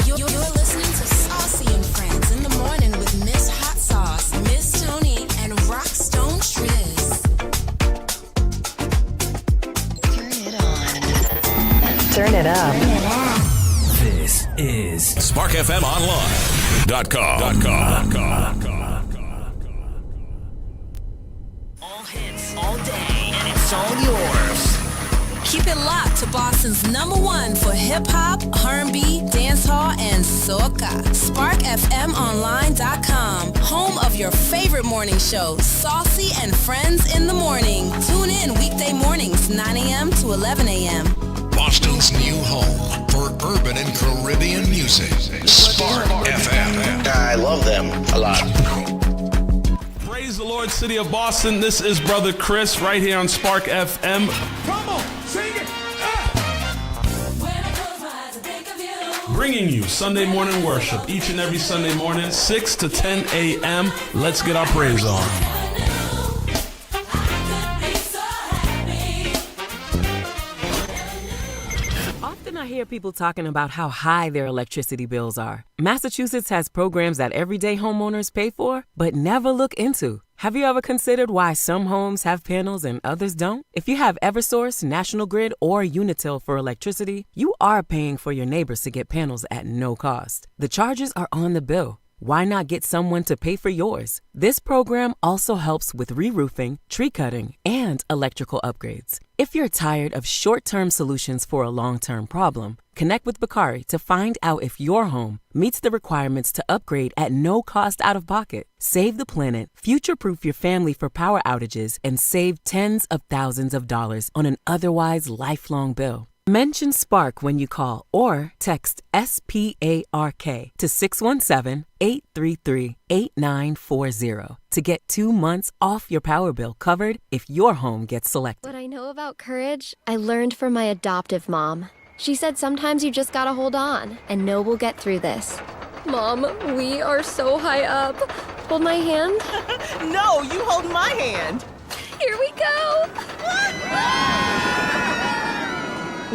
S3: You're listening to Saucy and Friends in the morning with Miss Hot Sauce, Miss Tony, and Rockstone Triz.
S14: Turn it up.
S2: This is SparkFMOnline.com.
S14: All hits, all day, and it's all yours.
S3: Keep it locked to Boston's #1 for hip-hop, R&B, dancehall, and soca. SparkFMOnline.com, home of your favorite morning show, Saucy and Friends in the morning. Tune in weekday mornings, 9 a.m. to 11 a.m.
S15: Boston's new home for urban and Caribbean music. Spark FM.
S16: I love them a lot.
S17: Praise the Lord, City of Boston. This is Brother Chris right here on Spark FM.
S18: Come on, sing it.
S17: Bringing you Sunday morning worship each and every Sunday morning, 6 to 10 a.m. Let's get our praise on.
S19: Often I hear people talking about how high their electricity bills are. Massachusetts has programs that everyday homeowners pay for, but never look into. Have you ever considered why some homes have panels and others don't? If you have Eversource, National Grid, or Unitil for electricity, you are paying for your neighbors to get panels at no cost. The charges are on the bill. Why not get someone to pay for yours? This program also helps with re-roofing, tree cutting, and electrical upgrades. If you're tired of short-term solutions for a long-term problem, connect with Bakari to find out if your home meets the requirements to upgrade at no cost out of pocket. Save the planet, future-proof your family for power outages, and save tens of thousands of dollars on an otherwise lifelong bill. Mention Spark when you call or text SPARK to 617-833-8940 to get 2 months off your power bill covered if your home gets selected.
S20: What I know about courage, I learned from my adoptive mom.
S16: She said sometimes you just gotta hold on and know we'll get through this. Mom, we are so high up. Hold my hand.
S20: No, you hold my hand.
S16: Here we go.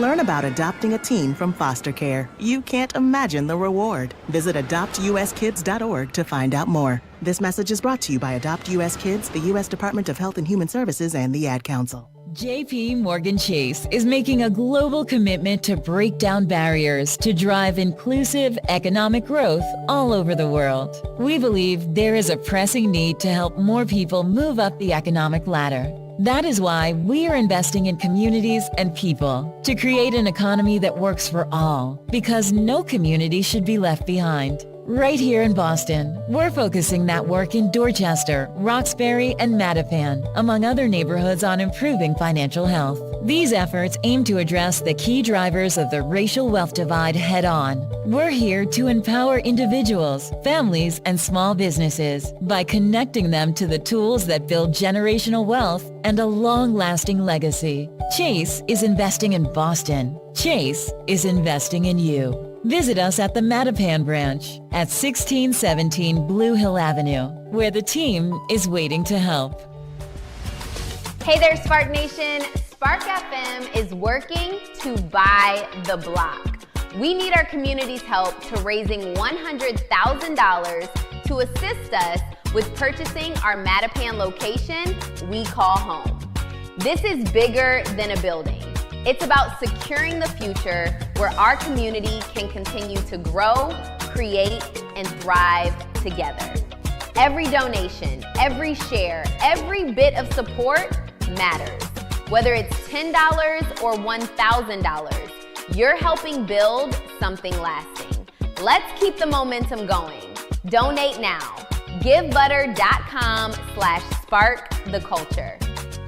S21: Learn about adopting a teen from foster care. You can't imagine the reward. Visit adoptuskids.org to find out more. This message is brought to you by Adopt US Kids, the U.S. Department of Health and Human Services, and the Ad Council.
S22: JP Morgan Chase is making a global commitment to break down barriers to drive inclusive economic growth all over the world. We believe there is a pressing need to help more people move up the economic ladder. That is why we are investing in communities and people to create an economy that works for all, because no community should be left behind. Right here in Boston, we're focusing that work in Dorchester, Roxbury, and Mattapan, among other neighborhoods, on improving financial health. These efforts aim to address the key drivers of the racial wealth divide head-on. We're here to empower individuals, families, and small businesses by connecting them to the tools that build generational wealth and a long-lasting legacy. Chase is investing in Boston. Chase is investing in you. Visit us at the Mattapan branch at 1617 Blue Hill Avenue, where the team is waiting to help.
S23: Hey there, Spark Nation. Spark FM is working to buy the block. We need our community's help to raising $100,000 to assist us with purchasing our Mattapan location we call home. This is bigger than a building. It's about securing the future where our community can continue to grow, create, and thrive together. Every donation, every share, every bit of support matters. Whether it's $10 or $1,000, you're helping build something lasting. Let's keep the momentum going. Donate now. GiveButter.com/sparktheculture.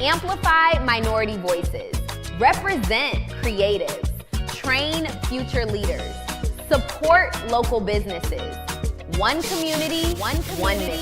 S23: Amplify minority voices. Represent creatives, train future leaders, support local businesses. One community, one mission.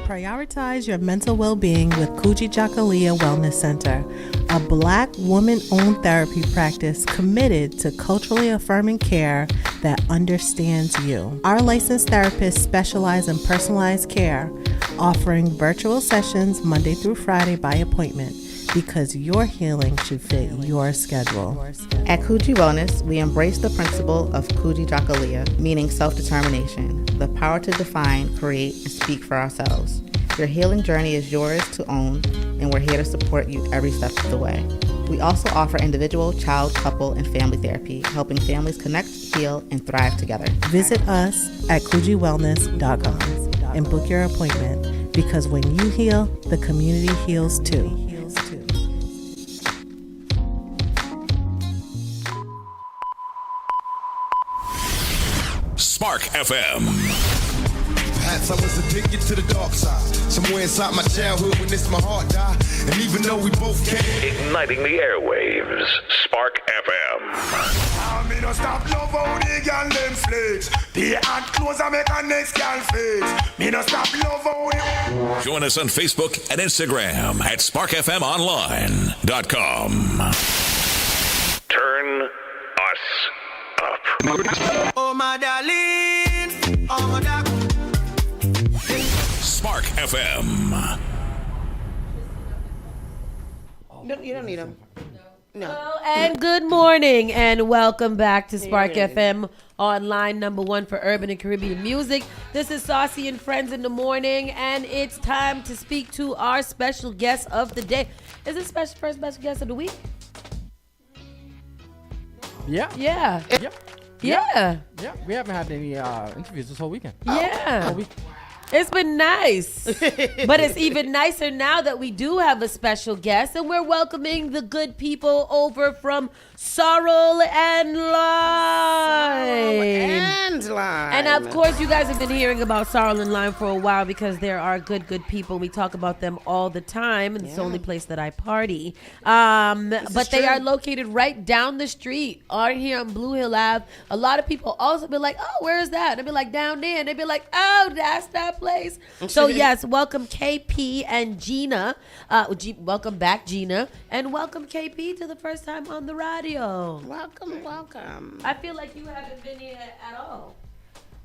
S24: Prioritize your mental well-being with Kuji Jakalia Wellness Center, a Black woman-owned therapy practice committed to culturally affirming care that understands you. Our licensed therapists specialize in personalized care, offering virtual sessions Monday through Friday by appointment, because your healing should fit your schedule.
S5: At Kuji Wellness, we embrace the principle of Kuji Jakalia, meaning self-determination, the power to define, create, and speak for ourselves. Your healing journey is yours to own, and we're here to support you every step of the way. We also offer individual, child, couple, and family therapy, helping families connect, heal, and thrive together.
S24: Visit us at kujiwellness.com and book your appointment, because when you heal, the community heals too.
S15: Spark FM.
S18: Perhaps I was addicted to the dark side. Somewhere inside my childhood when this my heart died. And even though we both can't.
S2: Igniting the airwaves. Spark FM.
S18: I me no stop love how the girl them flex. The hand close and make a next girl face. Me no stop love how the...
S15: Join us on Facebook and Instagram at sparkfmonline.com.
S2: Turn us up.
S18: Oh my darling. Oh my darling.
S15: Spark FM.
S5: No, you don't need them. No.
S4: Hello and good morning and welcome back to Spark FM Online, #1 for urban and Caribbean music. This is Saucy and Friends in the morning, and it's time to speak to our special guest of the day. Is this first special guest of the week?
S6: Yeah.
S4: Yeah.
S6: Yep.
S4: Yeah.
S6: Yeah. We haven't had any interviews this whole weekend.
S4: Yeah.
S6: Whole week.
S4: It's been nice, but it's even nicer now that we do have a special guest, and we're welcoming the good people over from Sorrel and Lime. And of course, you guys have been hearing about Sorrel and Lime for a while, because there are good people. We talk about them all the time, and it's the only place that I party. But they are located right down the street, right here on Blue Hill Ave. A lot of people also be like, "Oh, where is that?" And I'd be like, "Down there." And they'd be like, "Oh, that's the place. So yes, welcome KP and Gina. Welcome back, Gina, and welcome KP to the first time on the radio.
S5: Welcome.
S4: I feel like you haven't been here at all.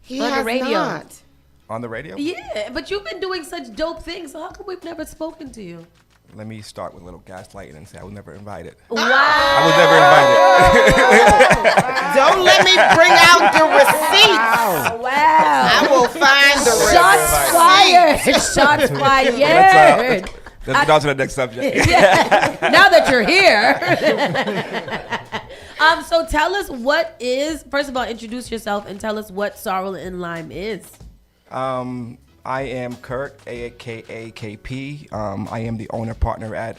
S5: He
S4: on
S5: has
S4: the radio.
S5: not.
S1: On the radio?
S4: Yeah, but you've been doing such dope things. So how come we've never spoken to you?
S1: Let me start with a little gaslighting and say I was never invited.
S4: Wow.
S1: I was never invited.
S5: Don't let me bring out the receipts.
S4: Wow.
S5: I will find the
S4: Shots fired. Shots fired.
S1: Let's go to the next subject.
S4: Yeah. Now that you're here. So tell us what is, first of all, introduce yourself and tell us what Sorrel and Lime is.
S1: I am Kurt, aka KP. I am the owner partner at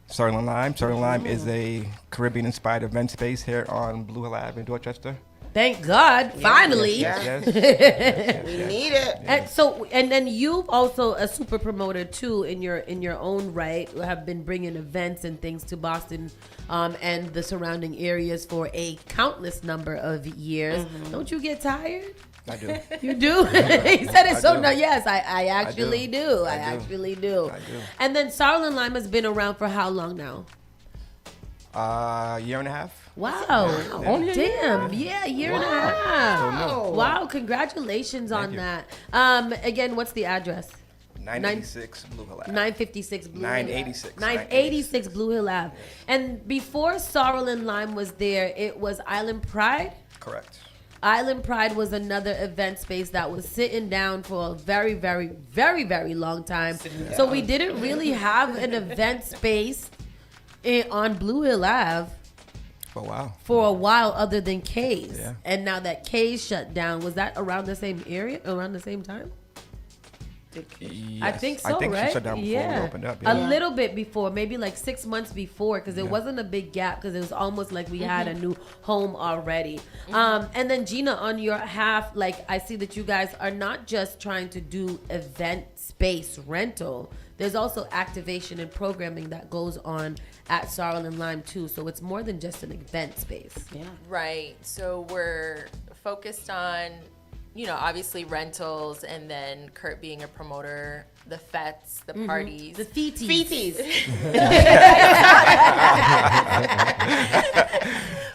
S1: Sorrel and Lime. Sorrel and Lime is a Caribbean-inspired event space here on Blue Hill Ave in Dorchester.
S4: Thank God, finally.
S1: Yes.
S5: We need it.
S4: And then you've also a super promoter too in your own right. You have been bringing events and things to Boston and the surrounding areas for a countless number of years. Don't you get tired?
S1: I do.
S4: You do? He said it so.
S1: do.
S4: No, yes, I actually do. I actually do. And then Sorrel and Lime has been around for how long now?
S1: Year and a half.
S4: Wow.
S1: Only a
S4: Damn. Yeah, year and a half.
S1: Wow.
S4: Wow. Congratulations on
S1: you.
S4: that. Again, what's the address?
S1: 986 Blue Hill Ave.
S4: 956 Blue Hill
S1: 986.
S4: 986 Blue Hill Ave. And before Sorrel and Lime was there, it was Island Pride?
S1: Correct.
S4: Island Pride was another event space that was sitting down for a very, very, very, very long time. So we didn't really have an event space on Blue Hill Ave for a while other than K's.
S1: Yeah.
S4: And now that K's shut down, was that around the same area, around the same time?
S1: Yes.
S4: I think so,
S1: I think
S4: right?
S1: she shut down before we opened up.
S4: A little bit before, maybe like 6 months before, because it wasn't a big gap, because it was almost like we had a new home already. And then Gina, on your half, like I see that you guys are not just trying to do event space rental. There's also activation and programming that goes on at Sorrel and Lime too. So it's more than just an event space.
S5: Yeah.
S8: Right. So we're focused on, obviously rentals, and then Kurt being a promoter, the fetes, the parties.
S4: The feeties.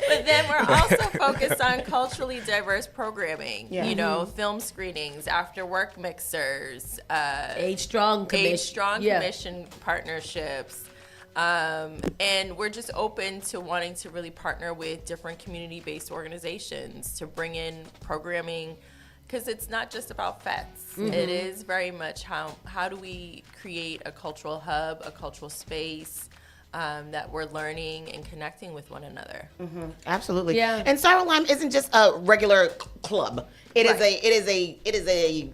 S8: But then we're also focused on culturally diverse programming.
S4: Yeah.
S8: Film screenings, after work mixers,
S4: Age Strong
S8: Commission partnerships. And we're just open to wanting to really partner with different community-based organizations to bring in programming, because it's not just about fetes. It is very much how do we create a cultural hub, a cultural space that we're learning and connecting with one another.
S5: Absolutely.
S4: Yeah.
S5: And Sorrel Lime isn't just a regular club. It is a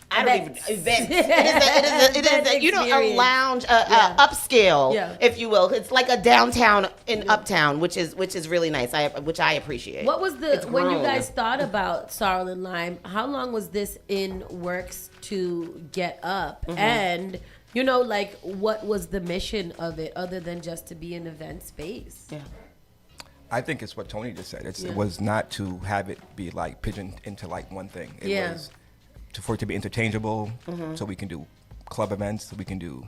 S5: I don't even event. It is a lounge, upscale, if you will. It's like a downtown in Uptown, which is really nice. Which I appreciate.
S4: What was when you guys thought about Sorrel and Lime? How long was this in works to get up? And what was the mission of it, other than just to be an event space?
S5: Yeah.
S1: I think it's what Tony just said. It was not to have it be like pigeoned into like one thing. It was for it to be interchangeable, so we can do club events, so we can do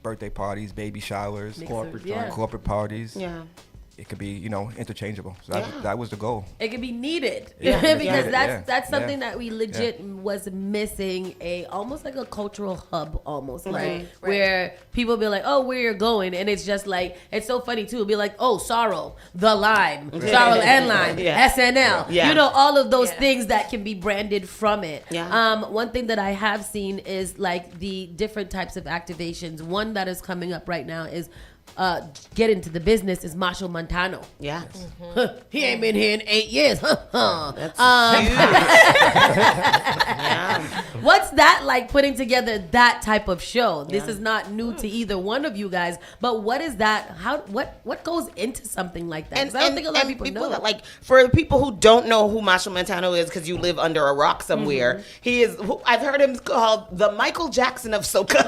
S1: birthday parties, baby showers, corporate parties.
S5: Yeah.
S1: It could be, interchangeable. So that was the goal.
S4: It could be needed
S1: because
S4: that's something that we legit was missing, almost like a cultural hub, almost like where people be like, oh, where you're going, and it's just like, it's so funny too. It'll be like, oh, Sorrel, the Lime, Sorrel and Lime, SNL, all of those things that can be branded from it. One thing that I have seen is like the different types of activations. One that is coming up right now is get into the business is Marshall Montano.
S5: Yeah.
S4: He ain't been here in 8 years.
S5: That's
S4: What's that like, putting together that type of show? This is not new to either one of you guys, but what is that? What goes into something like that? 'Cause I don't think a lot of people know.
S5: Like, for the people who don't know who Marshall Montano is, because you live under a rock somewhere, he is. I've heard him called the Michael Jackson of soca.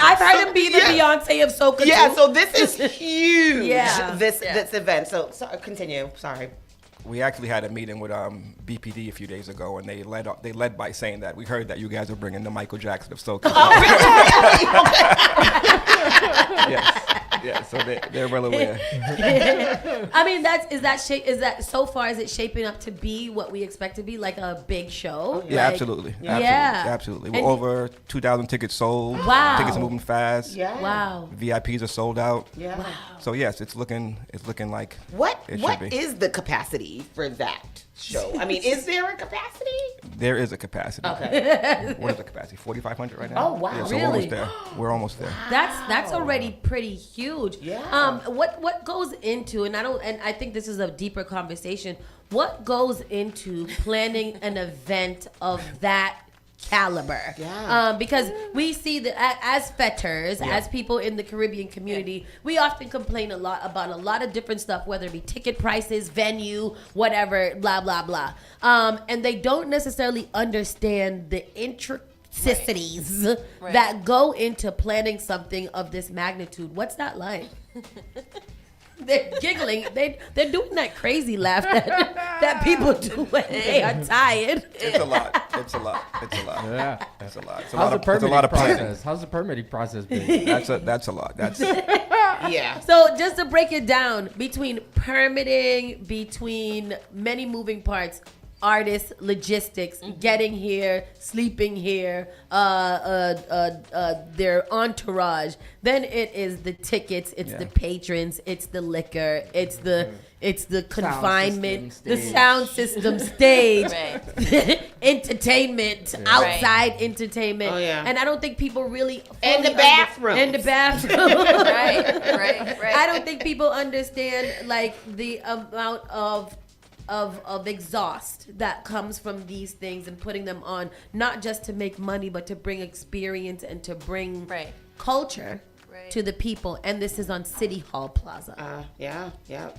S4: I've heard him be the Beyonce of soca.
S5: Yeah,
S4: too.
S5: so this is huge.
S4: Yeah.
S5: This event. So continue. Sorry.
S1: We actually had a meeting with BPD a few days ago, and they led by saying that we heard that you guys are bringing the Michael Jackson of SoCal. Yeah, so they're well aware.
S4: I mean, is that so far? Is it shaping up to be what we expect to be, like a big show?
S1: Yeah, absolutely. Absolutely. We're over 2,000 tickets sold.
S4: Wow.
S1: Tickets are moving fast.
S5: Yeah.
S4: Wow.
S1: VIPs are sold out.
S5: Yeah. Wow.
S1: So yes, it's looking like
S5: What
S1: it should be.
S5: is the capacity for that show? I mean, is there a capacity?
S1: There is a capacity.
S5: Okay.
S1: What is the capacity? 4,500 right now.
S5: Oh wow!
S1: Yeah, so we're almost there. We're almost there.
S4: That's already pretty huge.
S5: Yeah.
S4: What goes into, and I think this is a deeper conversation. What goes into planning an event of that caliber?
S5: Yeah.
S4: Because we see that as fetters, as people in the Caribbean community, we often complain a lot about a lot of different stuff, whether it be ticket prices, venue, whatever, blah, blah, blah. And they don't necessarily understand the intricacies that go into planning something of this magnitude. What's that like? They're giggling. They're doing that crazy laugh that people do when they are tired.
S1: It's a lot. It's a lot.
S6: Yeah.
S1: It's a lot. It's
S6: How's the permitting
S1: lot of planning.
S6: process? How's the permitting process been?
S1: That's a lot. That's
S5: yeah.
S4: So just to break it down, between permitting, between many moving parts, artists, logistics, getting here, sleeping here, their entourage. Then it is the tickets, it's the patrons, it's the liquor, it's the confinement, the sound system, stage, entertainment, outside entertainment.
S5: Oh, yeah.
S4: And I don't think people really
S5: And the bathroom.
S4: right. I don't think people understand like the amount of exhaust that comes from these things and putting them on, not just to make money, but to bring experience and to bring culture to the people. And this is on City Hall Plaza.
S5: Yeah.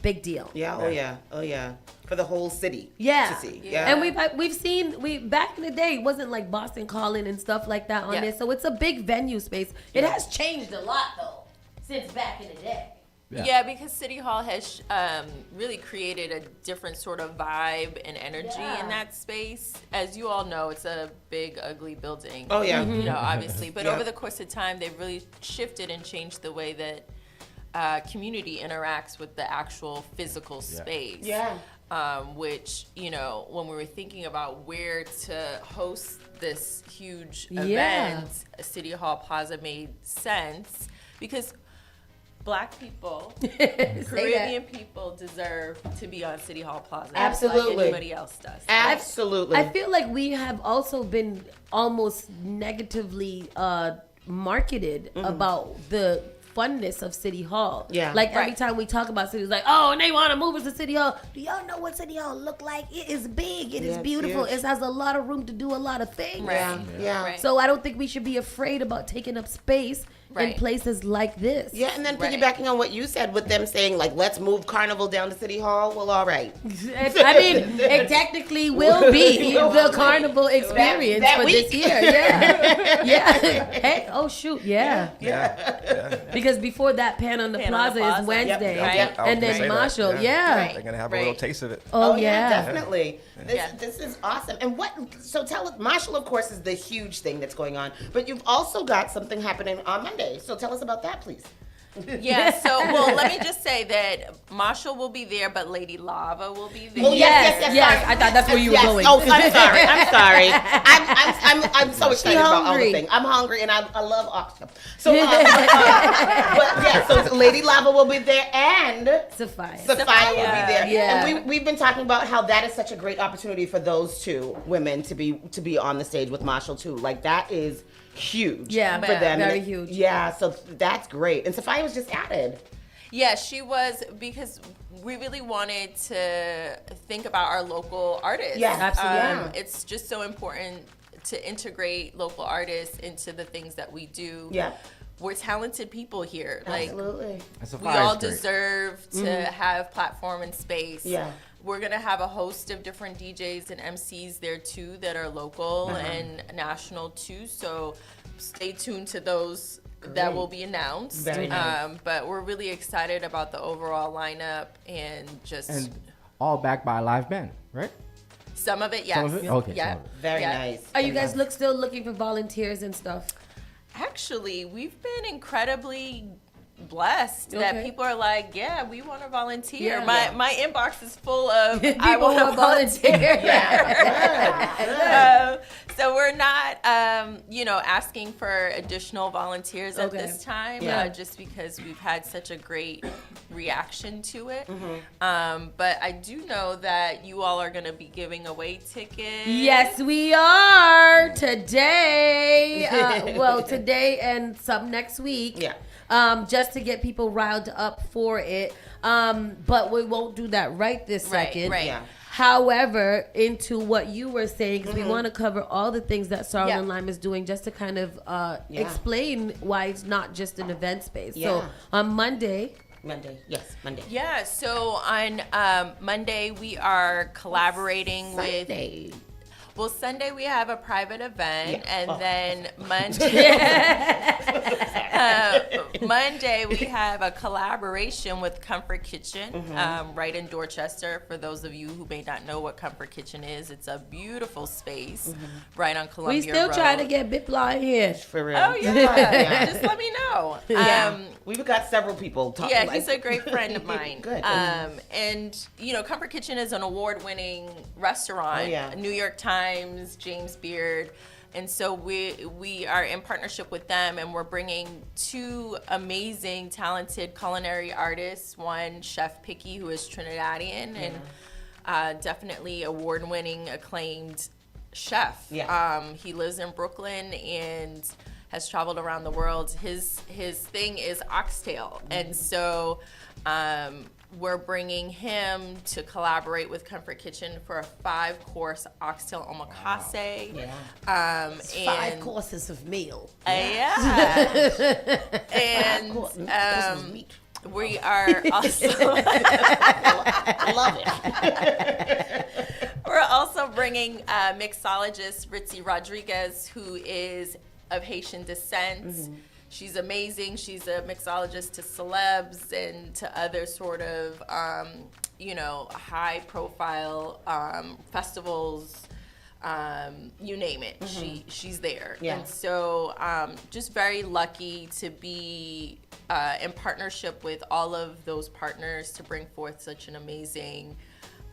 S4: Big deal.
S5: Yeah. Oh yeah. For the whole city.
S4: Yeah.
S5: To see. Yeah.
S4: And we've seen back in the day, it wasn't like Boston Calling and stuff like that on there. So it's a big venue space. It has changed a lot though since back in the day.
S8: Yeah, because City Hall has really created a different sort of vibe and energy in that space. As you all know, it's a big, ugly building.
S5: Oh, yeah.
S8: You know, obviously. But over the course of time, they've really shifted and changed the way that community interacts with the actual physical space.
S5: Yeah.
S8: Which, you know, when we were thinking about where to host this huge event, City Hall Plaza made sense because Black people, Caribbean people deserve to be on City Hall Plaza.
S5: Absolutely.
S8: Like anybody else does.
S5: Absolutely.
S4: I feel like we have also been almost negatively marketed about the funness of City Hall.
S5: Yeah.
S4: Like every time we talk about City, it's like, oh, and they want to move us to City Hall. Do y'all know what City Hall look like? It is big. It is beautiful. It has a lot of room to do a lot of things.
S5: Yeah.
S4: So I don't think we should be afraid about taking up space in places like this.
S5: Yeah, and then piggybacking on what you said with them saying, like, let's move Carnival down to City Hall. Well, all right.
S4: I mean, it technically will be the Carnival experience
S5: that
S4: for
S5: week.
S4: this year. Yeah. Hey, oh, shoot. Yeah. Because before that, Pan on the Plaza is Wednesday. And then Marshall.
S1: They're going to have a little taste of it.
S4: Oh, yeah.
S5: Definitely. This is awesome. And so tell us, Marshall, of course, is the huge thing that's going on. But you've also got something happening on Monday. So tell us about that, please.
S8: Yeah, so, well, let me just say that Marshall will be there, but Lady Lava will be there.
S5: Oh, yes.
S4: I thought that's where you were going.
S5: Oh, I'm sorry. I'm so excited about all the things. I'm hungry, and I love oxtail. So, so Lady Lava will be there, and
S4: Sophia
S5: will be there.
S4: Yeah.
S5: And we've been talking about how that is such a great opportunity for those two women to be on the stage with Marshall, too. Like, that is huge for them.
S4: Very huge.
S5: Yeah, so that's great. And Sophia was just added.
S8: Yeah, she was, because we really wanted to think about our local artists.
S5: Yeah, absolutely.
S8: It's just so important to integrate local artists into the things that we do.
S5: Yeah.
S8: We're talented people here.
S5: Absolutely.
S8: Like, we all deserve to have platform and space.
S5: Yeah.
S8: We're going to have a host of different DJs and MCs there too that are local and national too. So stay tuned to those that will be announced.
S5: Very nice.
S8: But we're really excited about the overall lineup and just...
S6: all backed by a live band, right?
S8: Some of it, yes.
S6: Some of it? Okay,
S8: Yeah.
S6: some of it.
S5: Very nice.
S4: Are you guys still looking for volunteers and stuff?
S8: Actually, we've been incredibly blessed that people are like, yeah, we want to volunteer. My inbox is full of I want to volunteer. So we're not, asking for additional volunteers at this time, just because we've had such a great reaction to it. But I do know that you all are going to be giving away tickets.
S4: Yes, we are today. Today and some next week.
S5: Yeah.
S4: Just to get people riled up for it. But we won't do that right this second.
S8: Right. Yeah.
S4: However, into what you were saying, because we want to cover all the things that Sorrel and Lime is doing just to kind of explain why it's not just an event space.
S5: Yeah.
S4: So on Monday.
S5: Monday.
S8: Yeah, so on Monday we are collaborating with... Well, Sunday we have a private event, and then Monday we have a collaboration with Comfort Kitchen, right in Dorchester. For those of you who may not know what Comfort Kitchen is, it's a beautiful space right on Columbia
S4: We still
S8: Road.
S4: trying to get Bipla in here.
S5: For real.
S8: Oh yeah, just let me know.
S5: We've got several people talking.
S8: Yeah, he's a great friend of mine.
S5: Good.
S8: And Comfort Kitchen is an award-winning restaurant. New York Times, James Beard, and so we are in partnership with them, and we're bringing two amazing, talented culinary artists. One, Chef Picky, who is Trinidadian and definitely award-winning, acclaimed chef. He lives in Brooklyn and has traveled around the world. His thing is oxtail, and so we're bringing him to collaborate with Comfort Kitchen for a 5-course oxtail omakase.
S4: Wow. 5 courses of meal.
S8: And we are also
S5: I love
S8: it. We're also bringing mixologist Ritzy Rodriguez, who is of Haitian descent. She's amazing. She's a mixologist to celebs and to other sort of, high-profile festivals. You name it. She's there. And so just very lucky to be in partnership with all of those partners to bring forth such an amazing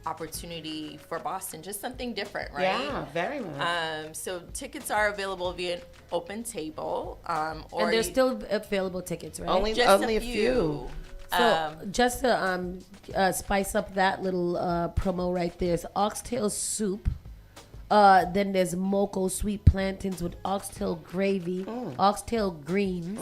S8: opportunity for Boston, just something different, right?
S5: Yeah, very much.
S8: So tickets are available via an open table,
S4: and there's still available tickets, right?
S5: Only a few.
S4: So just to spice up that little promo right there, is oxtail soup. Then there's moco sweet plantains with oxtail gravy, oxtail greens,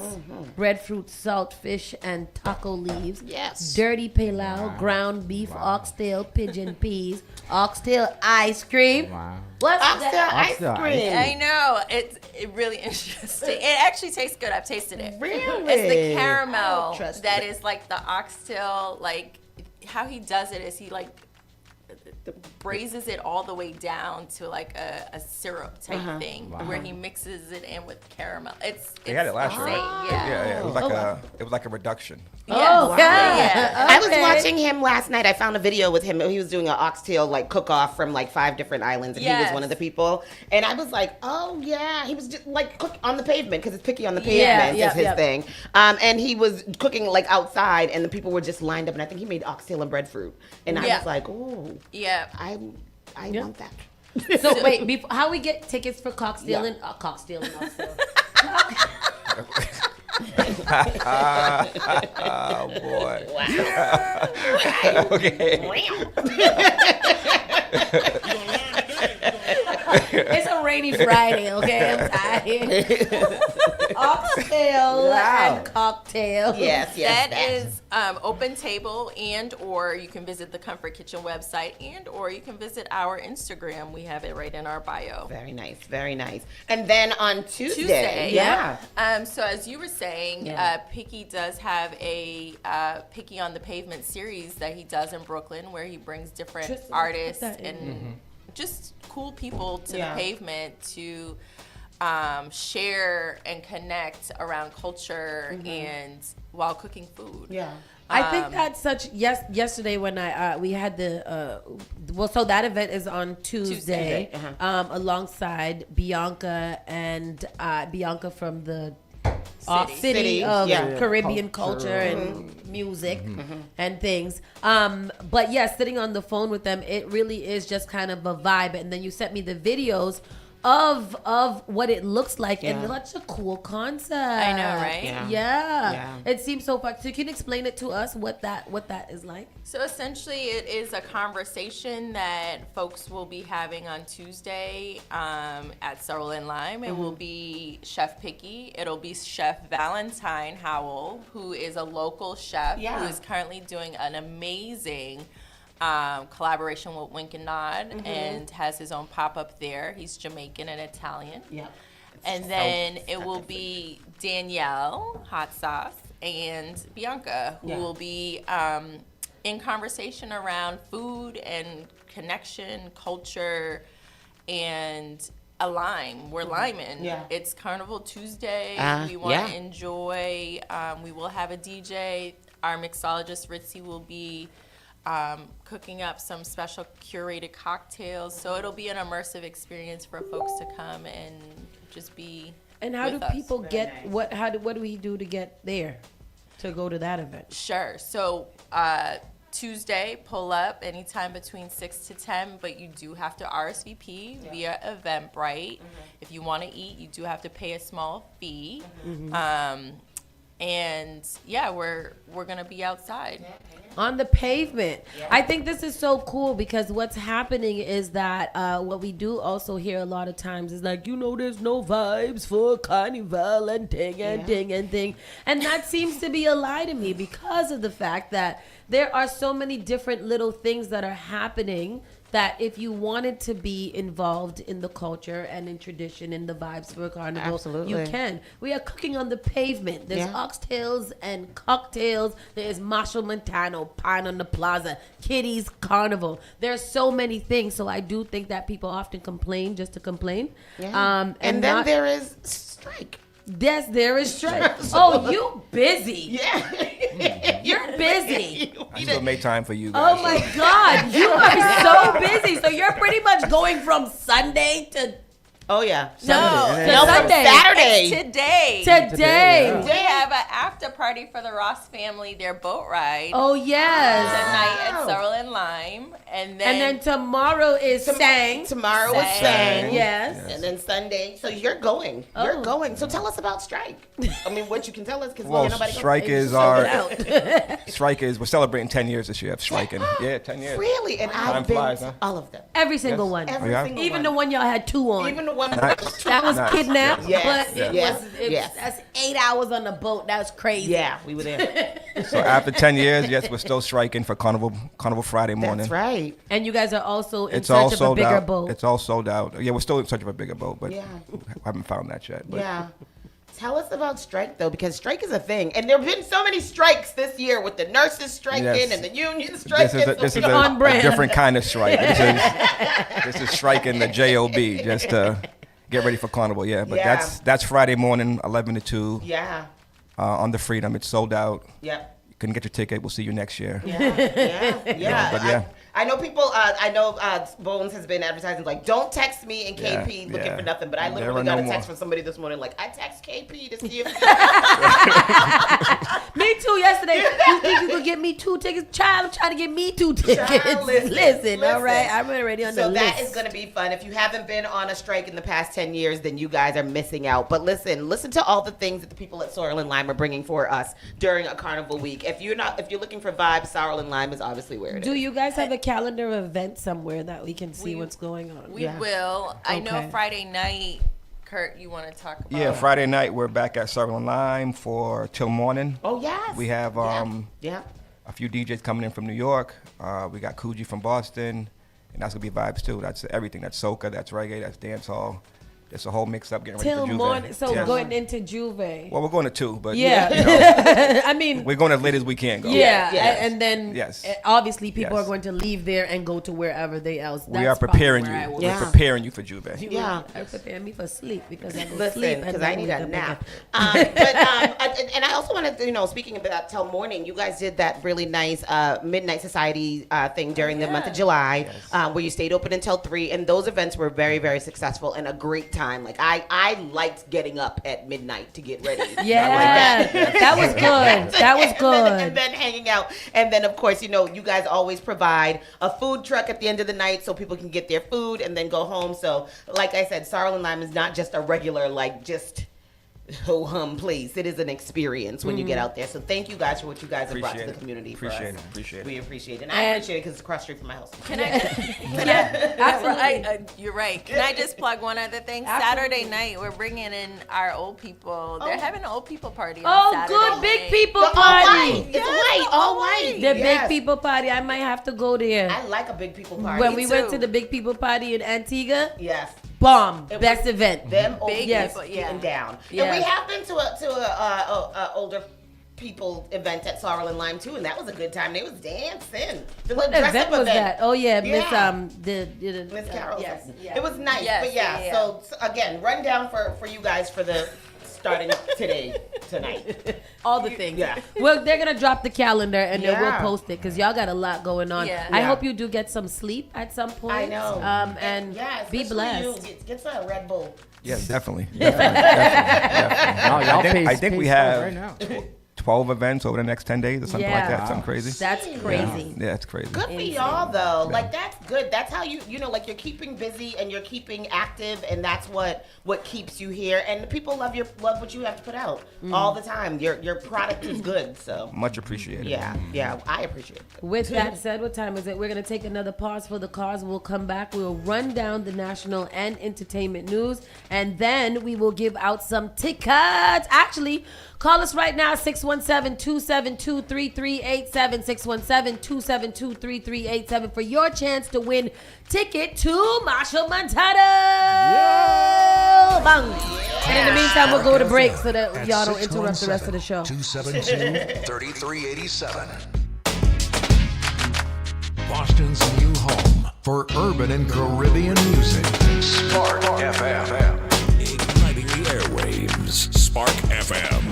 S4: breadfruit, saltfish, and taco leaves.
S5: Yes.
S4: Dirty pilau, ground beef, oxtail, pigeon peas, oxtail ice cream.
S6: Wow.
S4: What's
S5: Oxtail
S4: that?
S5: ice cream.
S8: I know. It's really interesting. It actually tastes good. I've tasted it.
S5: Really?
S8: It's the caramel that is like the oxtail. Like how he does it is he like braises it all the way down to like a syrup type thing where he mixes it in with caramel.
S1: They had it last year, right?
S8: Yeah.
S1: It was like a reduction.
S5: Oh, yeah. I was watching him last night. I found a video with him. He was doing an oxtail like cook-off from like 5 different islands, and he was one of the people. And I was like, oh yeah, he was just like cook on the pavement because it's Picky on the pavement is his thing. And he was cooking like outside, and the people were just lined up. And I think he made oxtail and breadfruit. And I was like, oh, I want that.
S4: So wait, how we get tickets for cocktail and oxtail?
S1: Oh boy.
S5: Wow.
S1: Okay.
S4: It's a rainy Friday, okay? I'm tired. Oxtail and cocktail.
S5: Yes.
S8: That is open table, and or you can visit the Comfort Kitchen website, and or you can visit our Instagram. We have it right in our bio.
S5: Very nice, very nice. And then on Tuesday.
S8: So as you were saying, Picky does have a Picky on the Pavement series that he does in Brooklyn, where he brings different artists and just cool people to the pavement to share and connect around culture and while cooking food.
S5: Yeah.
S4: I think that's yesterday when we had the so that event is on Tuesday. Alongside Bianca and Bianca from the city of Caribbean culture and music and things. But yeah, sitting on the phone with them, it really is just kind of a vibe. And then you sent me the videos of what it looks like, and such a cool concept.
S8: I know, right?
S4: Yeah. It seems so fun. So you can explain it to us what that is like?
S8: So essentially, it is a conversation that folks will be having on Tuesday at Sorrel and Lime. It will be Chef Picky. It'll be Chef Valentine Howell, who is a local chef who is currently doing an amazing collaboration with Wink and Nod and has his own pop-up there. He's Jamaican and Italian.
S5: Yeah.
S8: And then it will be Danielle, Hot Sauce, and Bianca, who will be in conversation around food and connection, culture, and a lime. We're liming.
S5: Yeah.
S8: It's Carnival Tuesday. We want to enjoy. We will have a DJ. Our mixologist, Ritzy, will be cooking up some special curated cocktails. So it'll be an immersive experience for folks to come and just be
S4: And how
S8: with
S4: do
S8: us.
S4: people get what do we do to get there, to go to that event?
S8: Sure. So Tuesday, pull up anytime between 6 to 10, but you do have to RSVP via Eventbrite. If you want to eat, you do have to pay a small fee. And yeah, we're gonna be outside
S4: on the pavement. I think this is so cool because what's happening is that what we do also hear a lot of times is like, there's no vibes for carnival and ting and ting and ting, and that seems to be a lie to me because of the fact that there are so many different little things that are happening that if you wanted to be involved in the culture and in tradition and the vibes for a carnival, you can. We are cooking on the pavement. There's oxtails and cocktails. There's Marshall Montano, Pine on the Plaza, Kitty's Carnival. There's so many things. So I do think that people often complain just to complain.
S5: And then there is strike.
S4: Yes, there is strike. Oh, you busy.
S5: Yeah.
S4: You're busy.
S1: I still make time for you guys.
S4: Oh my God, you are so busy. So you're pretty much going from Sunday to
S5: Oh yeah.
S8: No,
S5: from Saturday.
S8: It's today.
S4: Today.
S8: They have an after party for the Ross family, their boat ride.
S4: Oh yes.
S8: Tonight at Sorrel and Lime. And then
S4: tomorrow is Sang.
S5: Tomorrow is Sang.
S4: Yes.
S5: And then Sunday. So you're going. You're going. So tell us about Strike. I mean, what you can tell us because nobody
S1: Strike is Strike is we're celebrating 10 years this year of striking. Yeah, 10 years.
S5: Really? And I've been to all of them.
S4: Every single one.
S5: Every single
S4: Even
S5: one.
S4: the one y'all had two on.
S5: Even the one
S4: that was kidnapped.
S5: Yes.
S4: But it
S5: Yes.
S4: was
S5: Yes.
S4: that's 8 hours on the boat. That was crazy.
S5: Yeah, we were there.
S1: So after 10 years, yes, we're still striking for Carnival Friday morning.
S5: That's right.
S4: And you guys are also in
S1: It's
S4: search
S1: all
S4: of a
S1: sold
S4: bigger
S1: out.
S4: boat.
S1: It's all sold out. Yeah, we're still in search of a bigger boat, but
S5: Yeah.
S1: we haven't found that yet. But
S5: Yeah. Tell us about strike though, because strike is a thing, and there have been so many strikes this year with the nurses striking
S1: Yes.
S5: and the union striking.
S1: This is a different kind of strike. This is striking the job just to get ready for Carnival. Yeah, but
S5: Yeah.
S1: that's Friday morning, 11 to 2.
S5: Yeah.
S1: On the Freedom, it's sold out.
S5: Yep.
S1: You couldn't get your ticket. We'll see you next year.
S5: Yeah.
S1: But yeah.
S5: I know people. I know Bones has been advertising like, "Don't text me and KP looking for nothing." But I literally got a text from somebody this morning like, "I text KP to see if."
S4: Me too. Yesterday, you think you could get me 2 tickets? Child, I'm trying to get me 2 tickets.
S5: Child, listen.
S4: All right, I'm already on the list.
S5: So that is going to be fun. If you haven't been on a strike in the past 10 years, then you guys are missing out. But listen to all the things that the people at Sorrel and Lime are bringing for us during a Carnival week. If you're looking for vibes, Sorrel and Lime is obviously where it is.
S4: Do you guys have a calendar of events somewhere that we can see what's going on?
S8: We will. I know Friday night, Kurt, you want to talk about?
S1: Yeah, Friday night we're back at Sorrel and Lime for till morning.
S5: Oh yes.
S1: We have a few DJs coming in from New York. We got Coogee from Boston, and that's gonna be vibes too. That's everything. That's soca, that's reggae, that's dancehall. It's a whole mix up getting ready
S4: Till
S1: for Juve.
S4: morning. So
S1: Yes.
S4: going into Juve.
S1: Well, we're going to 2, but
S4: yeah.
S1: you know,
S4: I mean,
S1: we're going as late as we can go.
S4: Yeah,
S5: Yes.
S4: and then
S1: Yes.
S4: obviously people
S1: Yes.
S4: are going to leave there and go to wherever they else.
S1: We
S4: That's
S1: are preparing
S4: probably where I
S1: you.
S4: will
S1: We're
S4: go.
S1: preparing you for Juve.
S5: Yeah.
S4: Are preparing me for sleep because I go
S5: Listen,
S4: sleep
S5: because
S4: and
S5: I
S4: then
S5: need
S4: wake
S5: a
S4: up
S5: nap.
S4: again.
S5: And I also wanted to, speaking about Till Morning, you guys did that really nice Midnight Society thing during the month of July, where you stayed open until 3, and those events were very, very successful and a great time. Like I liked getting up at midnight to get ready.
S4: Yeah, that was good. That was good.
S5: And then hanging out, and then of course, you guys always provide a food truck at the end of the night so people can get their food and then go home. So, like I said, Sorrel and Lime is not just a regular just ho-hum place. It is an experience when you get out there. So thank you guys for what you guys have brought to the community.
S1: Appreciate
S5: for us.
S1: it. Appreciate it.
S5: We appreciate it. And I appreciate it because it's across the street from my house.
S8: You're right. Can I just plug one other thing? Saturday night, we're bringing in our old people. They're having an old people party on Saturday
S4: good
S8: night.
S4: big people
S5: All
S4: party.
S5: white. It's white. All white.
S4: The
S5: Yes.
S4: big people party. I might have to go there.
S5: I like a big people party.
S4: When we went to the big people party in Antigua,
S5: Yes.
S4: bomb,
S5: It
S4: best
S5: was
S4: event.
S5: Them old
S8: Big
S5: people
S8: people,
S5: getting down.
S4: Yeah.
S5: And we have been to a older people event at Sorrel and Lime too, and that was a good time. They was dancing. The
S4: What
S5: little
S4: event
S5: dress-up
S4: was
S5: event.
S4: that? Oh yeah,
S5: Yeah.
S4: Miss
S5: Carol.
S4: yes, yeah.
S5: It was nice,
S8: Yes,
S5: but yeah.
S8: yeah.
S5: So again, run down for you guys for the starting tonight.
S4: All the things.
S5: Yeah.
S4: Well, they're gonna drop the calendar and then we'll
S5: Yeah.
S4: post it because y'all got a lot going on.
S8: Yeah.
S4: I
S5: Yeah.
S4: hope you do get some sleep at some point.
S5: I know.
S4: And
S5: yeah,
S4: be
S5: especially
S4: blessed.
S5: You. Get some Red Bull.
S1: Yes, definitely. Definitely.
S6: Y'all
S1: I think we
S6: pace
S1: have
S6: right now.
S1: 12 events over the next 10 days or something like
S4: Yeah.
S1: that. Something crazy.
S4: That's crazy.
S1: Yeah, it's crazy.
S5: Good for
S4: Insane.
S5: y'all though.
S1: Yeah.
S5: Like that's good. That's how you like you're keeping busy and you're keeping active, and that's what keeps you here. And the people love what you have to put out all the time. Your product is good. So
S1: Much appreciated.
S5: yeah, I appreciate it.
S4: With that said, what time is it? We're going to take another pause for the cause. We'll come back. We'll run down the national and entertainment news, and then we will give out some tickets. Actually, call us right now, 617-272-3387, 617-272-3387 for your chance to win ticket to Marshall Montana. Bang. And in the meantime, we'll go to break so that y'all don't interrupt the rest of the show.
S15: 272-3387. Boston's new home for urban and Caribbean music. Spark FM.
S2: Igniting the airwaves. Spark FM.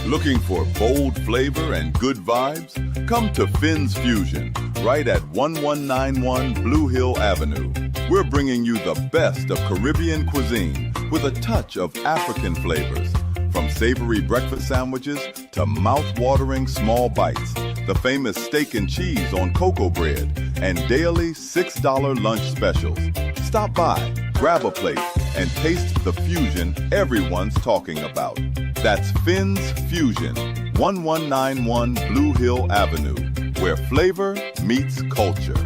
S9: Looking for bold flavor and good vibes? Come to Finn's Fusion, right at 1191 Blue Hill Avenue. We're bringing you the best of Caribbean cuisine with a touch of African flavors. From savory breakfast sandwiches to mouth-watering small bites, the famous steak and cheese on cocoa bread, and daily $6 lunch specials. Stop by, grab a plate, and taste the fusion everyone's talking about. That's Finn's Fusion, 1191 Blue Hill Avenue, where flavor meets culture.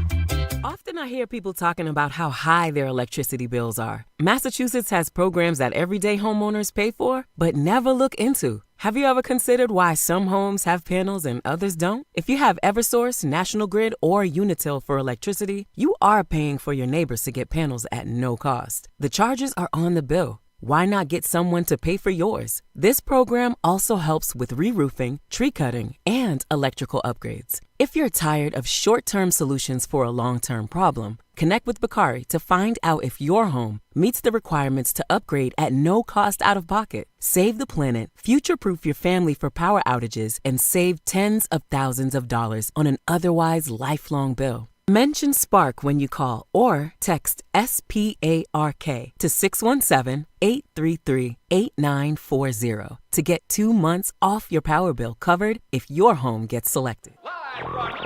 S19: Often I hear people talking about how high their electricity bills are. Massachusetts has programs that everyday homeowners pay for, but never look into. Have you ever considered why some homes have panels and others don't? If you have Eversource, National Grid, or Unitil for electricity, you are paying for your neighbors to get panels at no cost. The charges are on the bill. Why not get someone to pay for yours? This program also helps with re-roofing, tree cutting, and electrical upgrades. If you're tired of short-term solutions for a long-term problem, connect with Bakari to find out if your home meets the requirements to upgrade at no cost out of pocket. Save the planet, future-proof your family for power outages, and save tens of thousands of dollars on an otherwise lifelong bill. Mention Spark when you call or text SPARK to 617-833-8940 to get 2 months off your power bill covered if your home gets selected.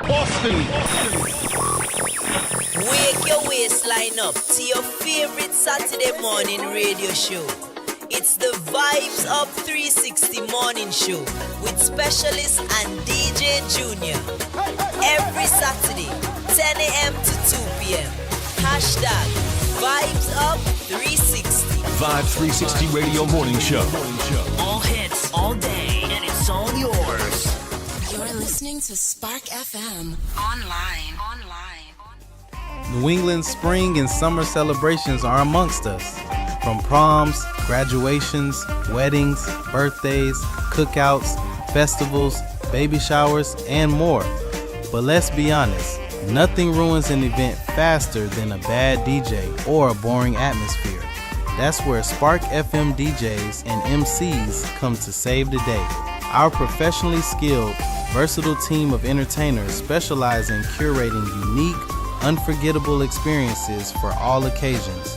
S2: Boston.
S10: Wake your waistline up to your favorite Saturday morning radio show. It's the Vibes Up 360 morning show with specialist and DJ Junior. Every Saturday, 10 a.m. to 2 p.m. Hashtag Vibes Up 360.
S2: Vibe 360 Radio Morning Show.
S14: All hits, all day, and it's all yours.
S3: You're listening to Spark FM. Online.
S7: New England's spring and summer celebrations are amongst us. From proms, graduations, weddings, birthdays, cookouts, festivals, baby showers, and more. But let's be honest, nothing ruins an event faster than a bad DJ or a boring atmosphere. That's where Spark FM DJs and MCs come to save the day. Our professionally skilled, versatile team of entertainers specialize in curating unique, unforgettable experiences for all occasions.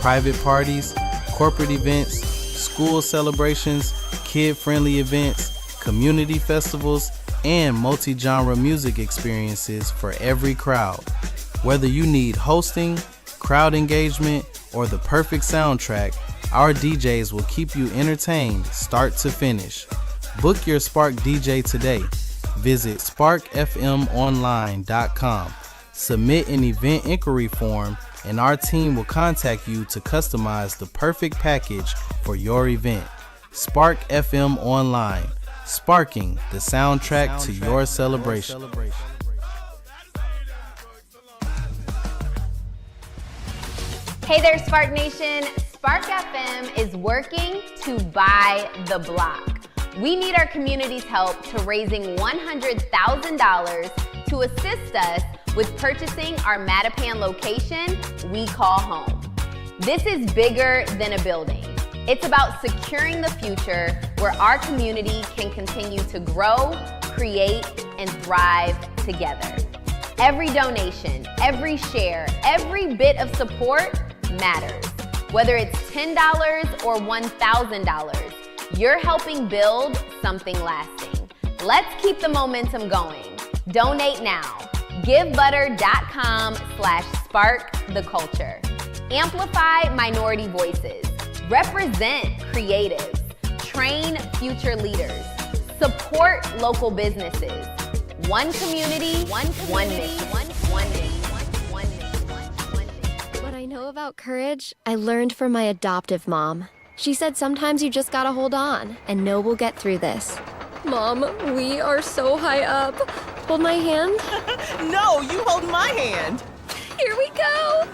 S7: Private parties, corporate events, school celebrations, kid-friendly events, community festivals, and multi-genre music experiences for every crowd. Whether you need hosting, crowd engagement, or the perfect soundtrack, our DJs will keep you entertained start to finish. Book your Spark DJ today. Visit sparkfmonline.com. Submit an event inquiry form, and our team will contact you to customize the perfect package for your event. Spark FM Online, sparking the soundtrack to your celebration.
S23: Hey there, Spark Nation. Spark FM is working to buy the block. We need our community's help to raising $100,000 to assist us with purchasing our Mattapan location we call home. This is bigger than a building. It's about securing the future where our community can continue to grow, create, and thrive together. Every donation, every share, every bit of support matters. Whether it's $10 or $1,000, you're helping build something lasting. Let's keep the momentum going. Donate now. GiveButter.com/sparktheculture. Amplify minority voices. Represent creatives. Train future leaders. Support local businesses. One community, one mission.
S16: What I know about courage, I learned from my adoptive mom. She said sometimes you just gotta hold on and know we'll get through this. Mom, we are so high up. Hold my hand.
S20: No, you hold my hand.
S16: Here we go.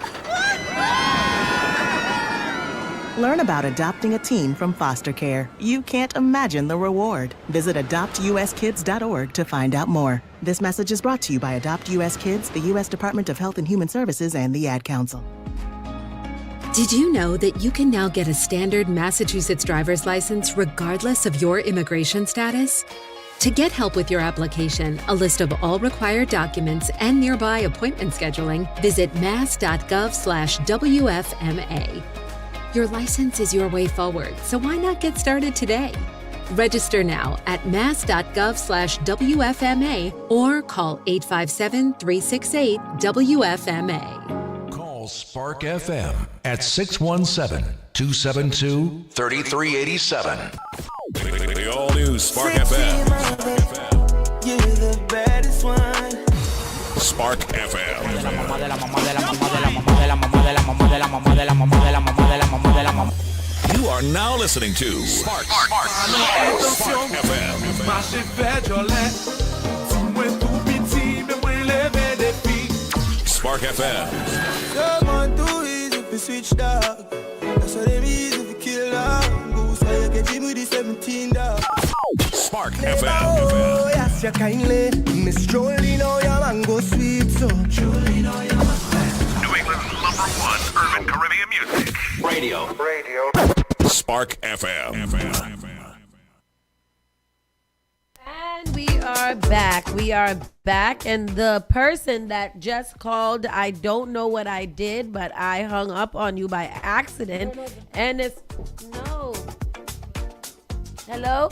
S21: Learn about adopting a teen from foster care. You can't imagine the reward. Visit adoptuskids.org to find out more. This message is brought to you by Adopt US Kids, the U.S. Department of Health and Human Services, and the Ad Council.
S11: Did you know that you can now get a standard Massachusetts driver's license regardless of your immigration status? To get help with your application, a list of all required documents, and nearby appointment scheduling, visit mass.gov/WFMA. Your license is your way forward, so why not get started today? Register now at mass.gov/WFMA or call 857-368-WFMA.
S15: Call Spark FM at 617-272-3387.
S2: The all-new Spark FM.
S12: You're the baddest one.
S2: Spark FM. You are now listening to Spark FM. Spark FM. Spark FM.
S12: Oh, yes, you kindly. Miss strolling on your mango sweet, so strolling on your
S2: New England's #1 urban Caribbean music. Radio. Spark FM.
S4: And we are back. And the person that just called, I don't know what I did, but I hung up on you by accident. And it's no. Hello?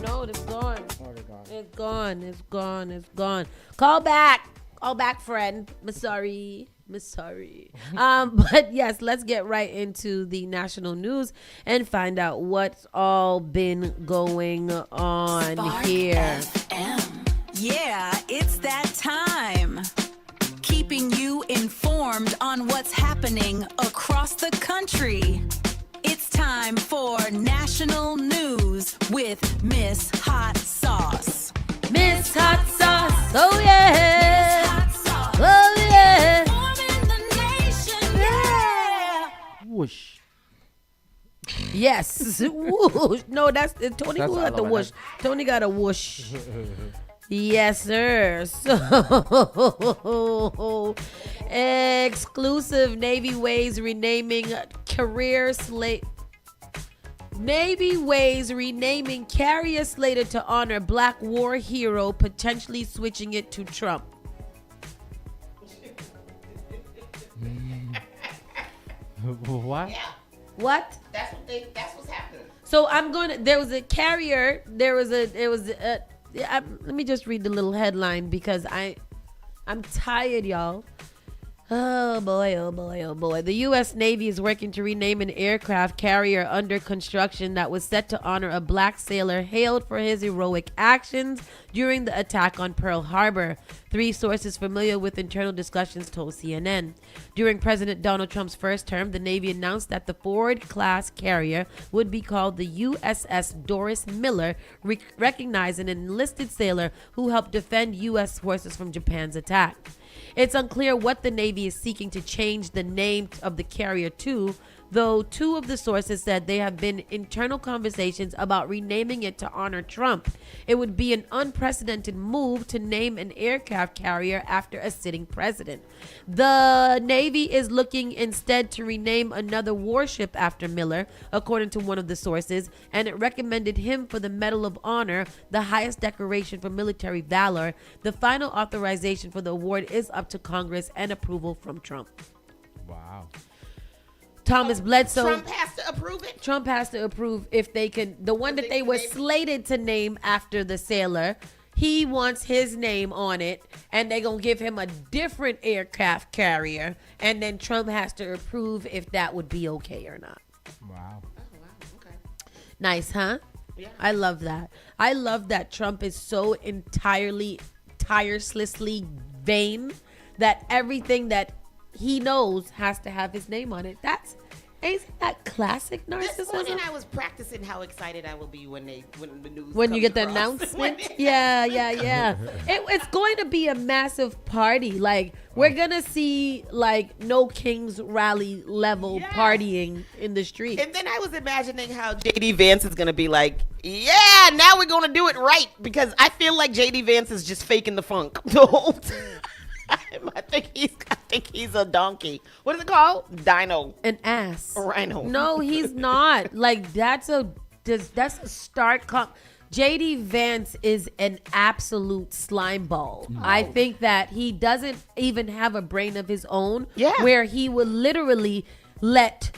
S4: No, it's gone. It's gone. Call back, friend. I'm sorry. But yes, let's get right into the national news and find out what's all been going on
S13: Spark
S4: here.
S13: FM. Yeah, it's that time. Keeping you informed on what's happening across the country. It's time for national news with Miss Hot Sauce.
S4: Miss Hot Sauce. Oh yeah.
S13: Miss Hot Sauce.
S4: Oh yeah.
S6: whoosh.
S4: Yes. Whoosh. No, that's Tony
S6: That's
S4: who got the
S6: all I
S4: whoosh. Tony got a whoosh. Yes, sir. So, exclusive Navy Ways renaming career slate. Navy Ways renaming carrier slated to honor Black war hero, potentially switching it to Trump.
S6: What?
S5: Yeah.
S4: What?
S5: That's what's happening.
S4: So there was a carrier, let me just read the little headline because I'm tired, y'all. Oh boy, oh boy, oh boy. The U.S. Navy is working to rename an aircraft carrier under construction that was set to honor a black sailor hailed for his heroic actions during the attack on Pearl Harbor. 3 sources familiar with internal discussions told CNN. During President Donald Trump's first term, the Navy announced that the Ford-class carrier would be called the USS Doris Miller, recognizing an enlisted sailor who helped defend U.S. forces from Japan's attack. It's unclear what the Navy is seeking to change the name of the carrier to, though 2 of the sources said they have been internal conversations about renaming it to honor Trump. It would be an unprecedented move to name an aircraft carrier after a sitting president. The Navy is looking instead to rename another warship after Miller, according to one of the sources, and it recommended him for the Medal of Honor, the highest decoration for military valor. The final authorization for the award is up to Congress and approval from Trump.
S6: Wow.
S4: Thomas Bledsoe.
S5: Trump has to approve it?
S4: Trump has to approve if they can. The one that they were slated to name after the sailor, he wants his name on it, and they're going to give him a different aircraft carrier, and then Trump has to approve if that would be okay or not.
S6: Wow.
S5: Okay.
S4: Nice, huh?
S5: Yeah.
S4: I love that. I love that Trump is so entirely, tirelessly vain that everything that he knows has to have his name on it. Isn't that classic narcissism?
S5: This morning I was practicing how excited I will be when the news
S4: When you get the
S5: comes across.
S4: announcement. Yeah. It's going to be a massive party. Like, we're going to see, like, No Kings rally level partying in the street.
S5: And then I was imagining how JD Vance is going to be like, yeah, now we're going to do it right. Because I feel like JD Vance is just faking the funk the whole time. I think he's a donkey. What is it called? Dino.
S4: An ass.
S5: A rhino.
S4: No, he's not. Like, that's a stark JD Vance is an absolute slime ball. No. I think that he doesn't even have a brain of his own.
S5: Yeah.
S4: Where he would literally let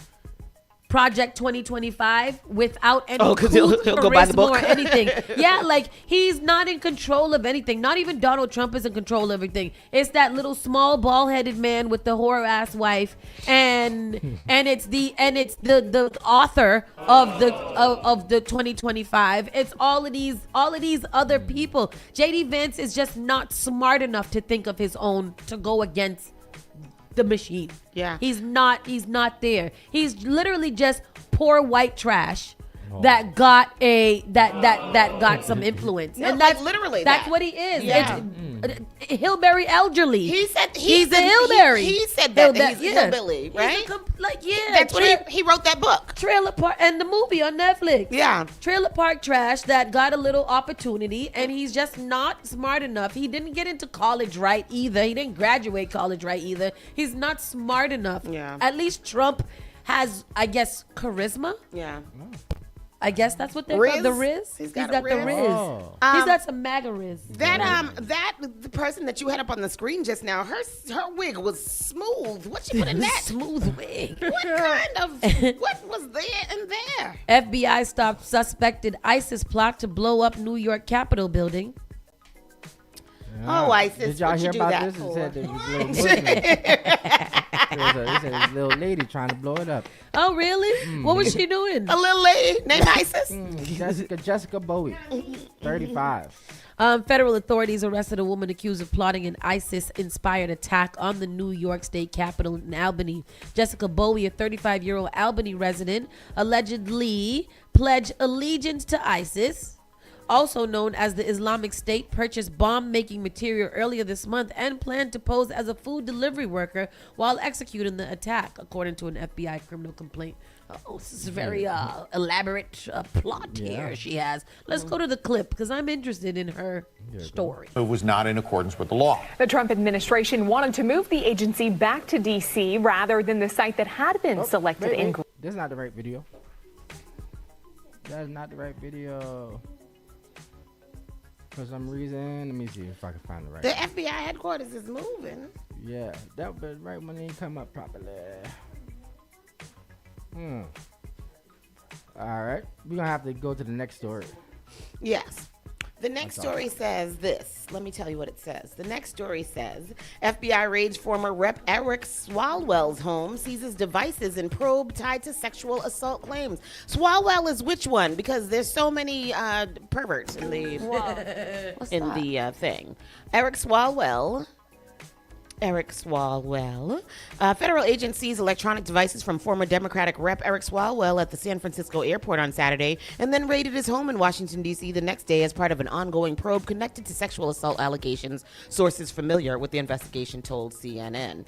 S4: Project 2025 without any
S5: because he'll go buy the book
S4: or anything. Yeah, like, he's not in control of anything. Not even Donald Trump is in control of everything. It's that little small bald-headed man with the whore ass wife, and it's the author of the 2025. It's all of these other people. JD Vance is just not smart enough to think of his own to go against the machine.
S5: Yeah.
S4: He's not there. He's literally just poor white trash that got that got some influence.
S5: No,
S4: and
S5: like
S4: that's
S5: literally
S4: that's
S5: that.
S4: what he is.
S5: Yeah.
S4: It's hillberry elderly.
S5: He said
S4: he's a hillberry.
S5: He said that he's a hillbilly, right?
S4: That's
S5: what he wrote that book.
S4: Trailer Park and the movie on Netflix.
S5: Yeah.
S4: Trailer Park trash that got a little opportunity, and he's just not smart enough. He didn't get into college right either. He didn't graduate college right either. He's not smart enough.
S5: Yeah.
S4: At least Trump has, I guess, charisma.
S5: Yeah.
S4: I guess that's what they're called. The Riz.
S5: He's got
S4: the
S5: Riz.
S4: Riz.
S5: Oh.
S4: He's got some MAGA Riz.
S5: The person that you had up on the screen just now, her wig was smooth. What she put in that?
S4: Smooth wig.
S5: What was there in there?
S4: FBI stopped suspected ISIS plot to blow up New York Capitol building.
S5: Yeah. Oh, ISIS.
S6: Did y'all hear about this? It said there was a little Muslim. There's a little lady trying to blow it up.
S4: Oh, really? What was she doing?
S5: A little lady named Isis?
S6: Jessica Bowie, 35.
S4: Federal authorities arrested a woman accused of plotting an ISIS-inspired attack on the New York State Capitol in Albany. Jessica Bowie, a 35-year-old Albany resident, allegedly pledged allegiance to ISIS, also known as the Islamic State, purchased bomb-making material earlier this month and planned to pose as a food delivery worker while executing the attack, according to an FBI criminal complaint. Oh, this is a very elaborate plot here she has. Let's go to the clip because I'm interested in her story.
S17: It was not in accordance with the law.
S18: The Trump administration wanted to move the agency back to D.C. rather than the site that had been selected in.
S6: That's not the right video. That is not the right video. For some reason, let me see if I can find the right.
S5: The FBI headquarters is moving.
S6: Yeah, that was right when it come up properly. All right, we're gonna have to go to the next story.
S5: Yes. The next story says this. Let me tell you what it says. The next story says FBI raids former Rep. Eric Swalwell's home, seizes devices and probe tied to sexual assault claims. Swalwell is which one? Because there's so many perverts in the thing. Eric Swalwell. Federal agents seized electronic devices from former Democratic Rep. Eric Swalwell at the San Francisco airport on Saturday and then raided his home in Washington, D.C. the next day as part of an ongoing probe connected to sexual assault allegations, sources familiar with the investigation told CNN.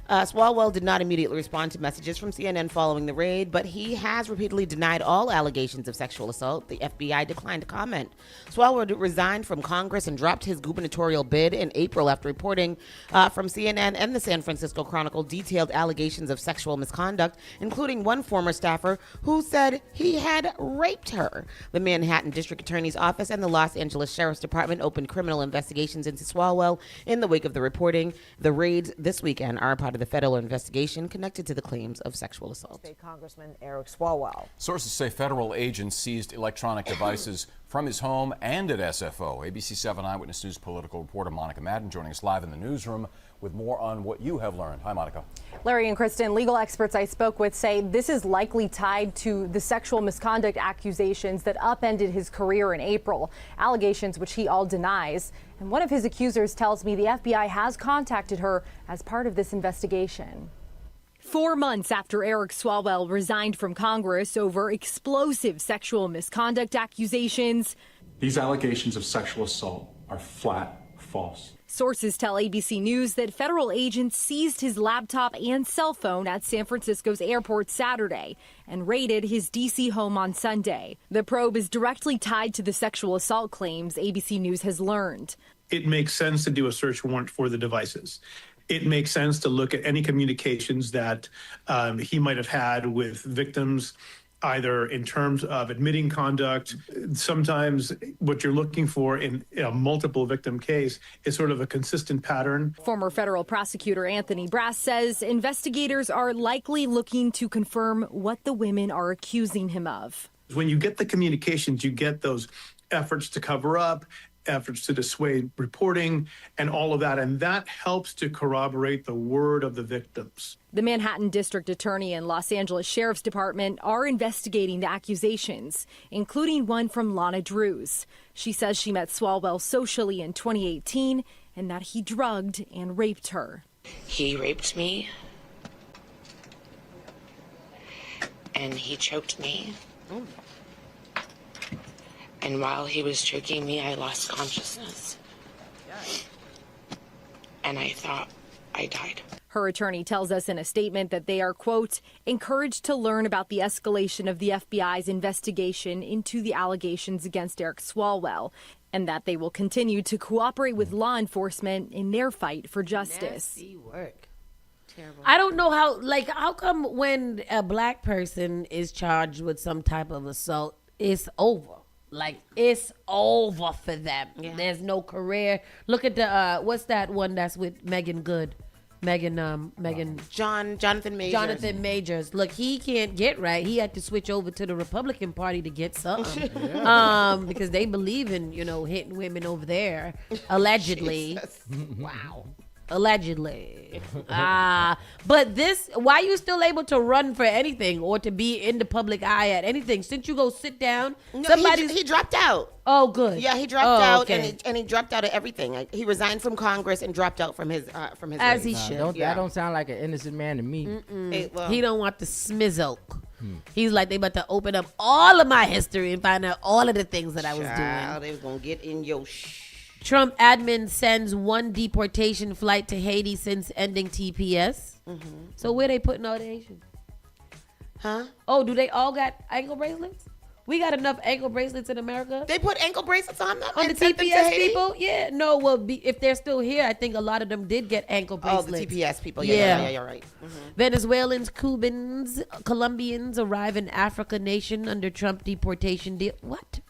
S5: Swalwell did not immediately respond to messages from CNN following the raid, but he has repeatedly denied all allegations of sexual assault. The FBI declined to comment. Swalwell resigned from Congress and dropped his gubernatorial bid in April after reporting from CNN and the San Francisco Chronicle detailed allegations of sexual misconduct, including one former staffer who said he had raped her. The Manhattan District Attorney's Office and the Los Angeles Sheriff's Department opened criminal investigations into Swalwell in the wake of the reporting. The raids this weekend are part of the federal investigation connected to the claims of sexual assault.
S22: State Congressman Eric Swalwell.
S24: Sources say federal agents seized electronic devices from his home and at SFO. ABC 7 Eyewitness News political reporter Monica Madden joining us live in the newsroom with more on what you have learned. Hi, Monica.
S18: Larry and Kristen, legal experts I spoke with say this is likely tied to the sexual misconduct accusations that upended his career in April, allegations which he all denies. And one of his accusers tells me the FBI has contacted her as part of this investigation. 4 months after Eric Swalwell resigned from Congress over explosive sexual misconduct accusations,
S25: these allegations of sexual assault are flat false.
S18: Sources tell ABC News that federal agents seized his laptop and cell phone at San Francisco's airport Saturday and raided his D.C. home on Sunday. The probe is directly tied to the sexual assault claims, ABC News has learned.
S25: It makes sense to do a search warrant for the devices. It makes sense to look at any communications that he might have had with victims, either in terms of admitting conduct. Sometimes what you're looking for in a multiple victim case is sort of a consistent pattern.
S18: Former federal prosecutor Anthony Brass says investigators are likely looking to confirm what the women are accusing him of.
S25: When you get the communications, you get those efforts to cover up, efforts to dissuade reporting, and all of that. And that helps to corroborate the word of the victims.
S18: The Manhattan District Attorney and Los Angeles Sheriff's Department are investigating the accusations, including one from Lana Drews. She says she met Swalwell socially in 2018 and that he drugged and raped her.
S26: He raped me, and he choked me. And while he was choking me, I lost consciousness. And I thought I died.
S18: Her attorney tells us in a statement that they are, quote, encouraged to learn about the escalation of the FBI's investigation into the allegations against Eric Swalwell, and that they will continue to cooperate with law enforcement in their fight for justice.
S4: Nasty work. Terrible. I don't know how come when a black person is charged with some type of assault, it's over. Like, it's over for them. Yeah. There's no career. Look at the, what's that one that's with Megan Good? Jonathan Majors. Jonathan Majors. Look, he can't get right. He had to switch over to the Republican Party to get something. Because they believe in, hitting women over there. Allegedly. Wow. Allegedly. But why you still able to run for anything or to be in the public eye at anything? Since you go sit down,
S5: he dropped out.
S4: Oh, good.
S5: Yeah, he dropped out, okay. and he dropped out of everything. He resigned from Congress and dropped out from his
S4: as
S5: race.
S4: he should.
S6: That don't sound like an innocent man to me.
S4: He don't want the smizzle. He's like, they about to open up all of my history and find out all of the things that I was
S5: Child,
S4: doing.
S5: they was gonna get in your
S4: Trump admin sends one deportation flight to Haiti since ending TPS. So where they putting all the Asians?
S5: Huh?
S4: Oh, do they all got ankle bracelets? We got enough ankle bracelets in America.
S5: They put ankle bracelets on them
S4: On the
S5: and sent them to
S4: TPS
S5: Haiti?
S4: people? Yeah. No, well, if they're still here, I think a lot of them did get ankle
S5: Oh,
S4: bracelets.
S5: the TPS people. Yeah, you're right.
S4: Venezuelans, Cubans, Colombians arrive in Africa nation under Trump deportation deal. What?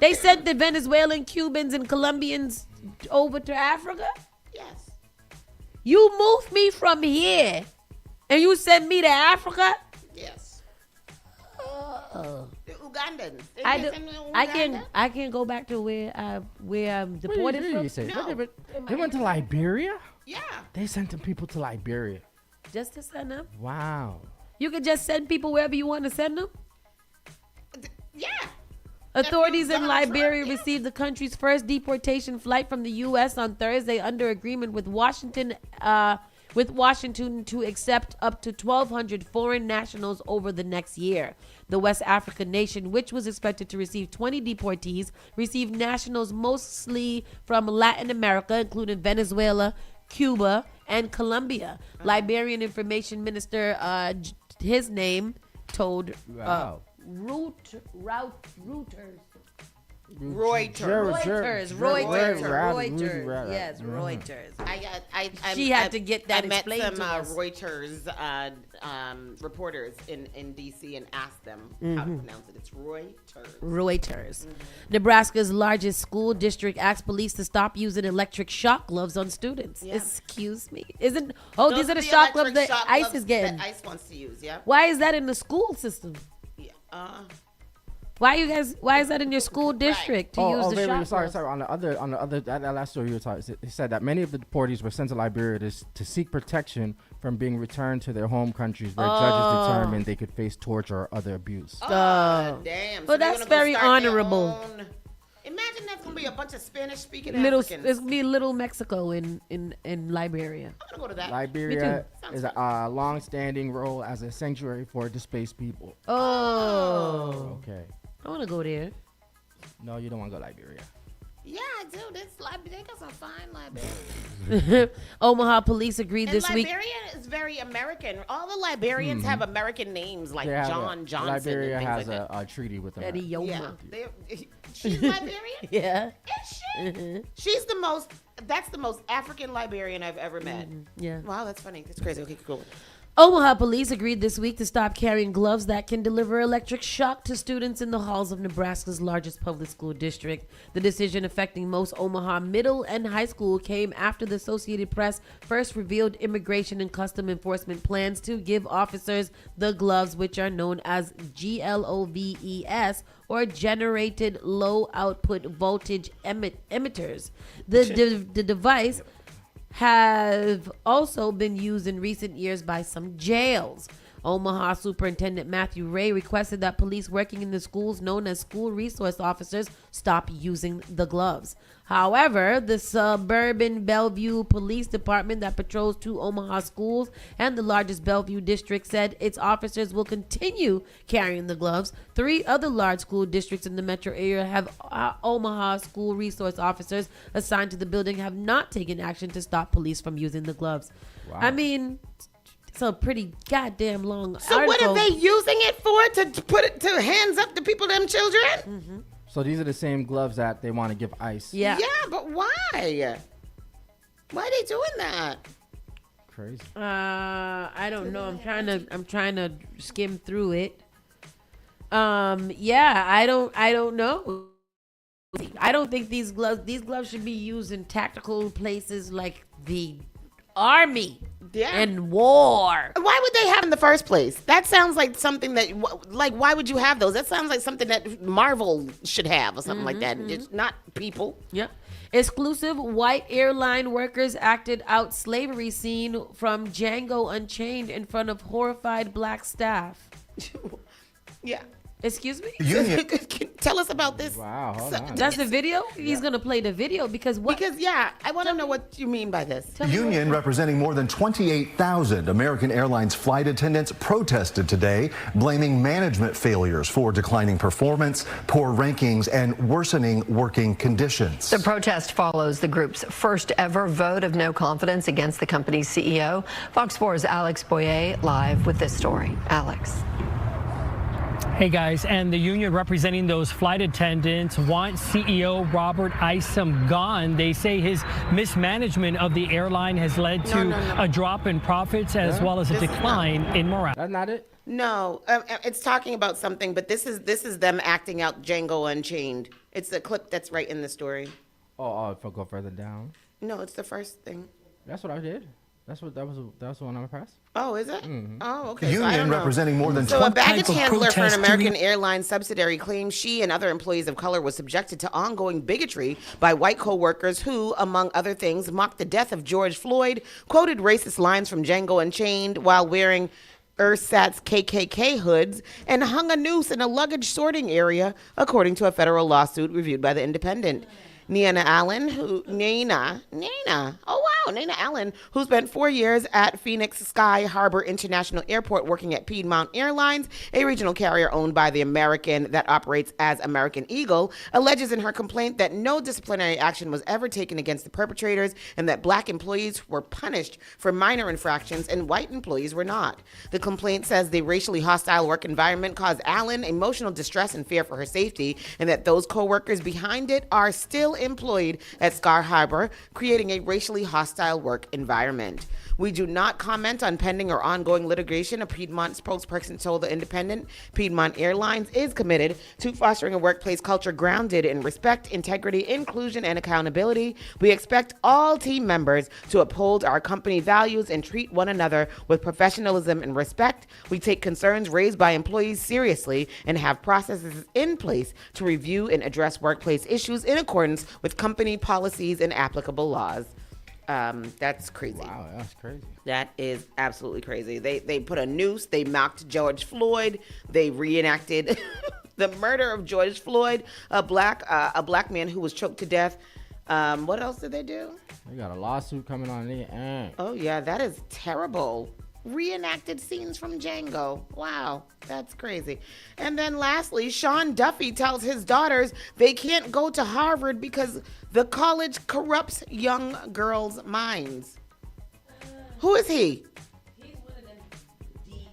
S4: They sent the Venezuelan, Cubans, and Colombians over to Africa?
S5: Yes.
S4: You moved me from here, and you sent me to Africa?
S5: Yes.
S4: Oh.
S5: The Ugandans. They
S4: I
S5: just
S4: do,
S5: sent them to
S4: I
S5: Uganda?
S4: can go back to where I'm deported
S6: What
S4: from.
S6: you say?
S5: No.
S6: They went to Liberia?
S5: Yeah.
S6: They sent them people to Liberia.
S4: Just to send them.
S6: Wow.
S4: You could just send people wherever you want to send them.
S5: Yeah.
S4: Authorities in
S5: Donald
S4: Liberia
S5: Trump, yeah.
S4: received the country's first deportation flight from the U.S. on Thursday under agreement with Washington to accept up to 1,200 foreign nationals over the next year. The West African nation, which was expected to receive 20 deportees, received nationals mostly from Latin America, including Venezuela, Cuba, and Colombia. Liberian Information Minister, his name, told
S6: Wow.
S4: Reuters. Yes, Reuters. She had to get that
S5: I met
S4: explained
S5: some
S4: to us.
S5: Reuters reporters in D.C. and asked them how to pronounce it. It's Reuters.
S4: Nebraska's largest school district asks police to stop using electric shock gloves on students.
S5: Yeah.
S4: Excuse me. These are the
S5: Those
S4: shock gloves
S5: electric
S4: that
S5: shock
S4: ICE
S5: gloves
S4: is getting.
S5: that ICE wants to use, yeah.
S4: Why is that in the school system?
S5: Yeah.
S4: Why is that in your school district to use the
S6: wait,
S4: shock gloves?
S6: sorry. On the other, that last story you were talking, it said that many of the deportees were sent to Liberia to seek protection from being returned to their home countries where judges determined they could face torture or other abuse.
S5: Oh, damn.
S4: Well, that's very honorable.
S5: Imagine that's gonna be a bunch of Spanish-speaking
S4: Little,
S5: Africans.
S4: it's gonna be little Mexico in Liberia.
S5: I'm gonna go to that.
S6: Liberia is a long-standing role as a sanctuary for displaced people.
S4: Oh.
S6: Okay.
S4: I want to go there.
S6: No, you don't want to go to Liberia.
S5: Yeah, I do. They got some fine Liberians.
S4: Omaha police agreed
S5: And
S4: this week.
S5: Liberia is very American. All the Liberians have American names like John Johnson.
S6: Liberia
S5: and
S6: has
S5: things like that.
S6: a treaty with them.
S4: Eddie
S5: Yeah,
S4: Yoma.
S5: she's Liberian.
S4: Yeah.
S5: Is she? She's the most. That's the most African Liberian I've ever met.
S4: Yeah.
S5: Wow, that's funny. That's crazy. Okay, cool.
S4: Omaha police agreed this week to stop carrying gloves that can deliver electric shock to students in the halls of Nebraska's largest public school district. The decision affecting most Omaha middle and high school came after the Associated Press first revealed Immigration and Custom Enforcement plans to give officers the gloves, which are known as GLOVES, or generated low output voltage emitters. The device have also been used in recent years by some jails. Omaha Superintendent Matthew Ray requested that police working in the schools known as school resource officers stop using the gloves. However, the suburban Bellevue Police Department that patrols 2 Omaha schools and the largest Bellevue district said its officers will continue carrying the gloves. 3 other large school districts in the metro area have Omaha school resource officers assigned to the building have not taken action to stop police from using the gloves.
S6: Wow.
S4: I mean, it's a pretty goddamn long
S5: So what are
S4: article.
S5: they using it for? To put it to hands up to people, them children?
S6: So these are the same gloves that they want to give ICE.
S5: Yeah, but why? Why are they doing that?
S6: Crazy.
S4: I don't know. I'm trying to skim through it. Yeah, I don't know. I don't think these gloves should be used in tactical places like the army and war.
S5: Why would they have in the first place? That sounds like something that, why would you have those? That sounds like something that Marvel should have or something like that. It's not people.
S4: Yep. Exclusive white airline workers acted out slavery scene from Django Unchained in front of horrified black staff.
S5: Yeah.
S4: Excuse me?
S5: Tell us about this.
S6: Wow, hold on.
S4: That's the video? He's going to play the video because what?
S5: Because, I want to know what you mean by this.
S1: The union representing more than 28,000 American Airlines flight attendants protested today, blaming management failures for declining performance, poor rankings, and worsening working conditions.
S8: The protest follows the group's first ever vote of no confidence against the company's CEO. Fox 4's Alex Boyer live with this story. Alex.
S9: Hey guys, and the union representing those flight attendants want CEO Robert Isom gone. They say his mismanagement of the airline has led to a drop in profits as well as a decline in morale.
S6: That's not it?
S5: No, it's talking about something, but this is them acting out Django Unchained. It's the clip that's right in the story.
S6: Oh, if I go further down.
S5: No, it's the first thing.
S6: That's what I did. That was the one I pressed.
S5: Oh, is it?
S6: Mm-hmm.
S5: Oh, okay.
S1: The union representing more than 20.
S5: So a baggage handler for an American Airlines subsidiary claims she and other employees of color was subjected to ongoing bigotry by white co-workers who, among other things, mocked the death of George Floyd, quoted racist lines from Django Unchained while wearing ersatz KKK hoods, and hung a noose in a luggage sorting area, according to a federal lawsuit reviewed by The Independent. Nina Allen, Nina Allen, who spent 4 years at Phoenix Sky Harbor International Airport working at Piedmont Airlines, a regional carrier owned by the American that operates as American Eagle, alleges in her complaint that no disciplinary action was ever taken against the perpetrators and that black employees were punished for minor infractions and white employees were not. The complaint says the racially hostile work environment caused Allen emotional distress and fear for her safety, and that those co-workers behind it are still employed at Sky Harbor, creating a racially hostile work environment. We do not comment on pending or ongoing litigation, a Piedmont spokesperson told The Independent. Piedmont Airlines is committed to fostering a workplace culture grounded in respect, integrity, inclusion, and accountability. We expect all team members to uphold our company values and treat one another with professionalism and respect. We take concerns raised by employees seriously and have processes in place to review and address workplace issues in accordance with company policies and applicable laws. That's crazy.
S6: Wow, that's crazy.
S5: That is absolutely crazy. They put a noose. They mocked George Floyd. They reenacted the murder of George Floyd, a black man who was choked to death. What else did they do?
S6: They got a lawsuit coming on there.
S5: Oh yeah, that is terrible. Reenacted scenes from Django. Wow, that's crazy. And then lastly, Sean Duffy tells his daughters they can't go to Harvard because the college corrupts young girls' minds. Who is he?
S4: He's one of them. He's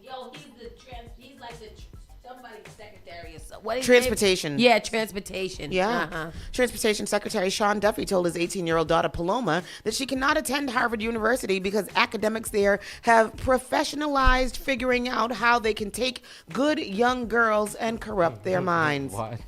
S4: like somebody's secretary or something. What is
S5: Transportation.
S4: Yeah, transportation.
S5: Yeah. Transportation Secretary Sean Duffy told his 18-year-old daughter Paloma that she cannot attend Harvard University because academics there have professionalized figuring out how they can take good young girls and corrupt their minds.
S6: What?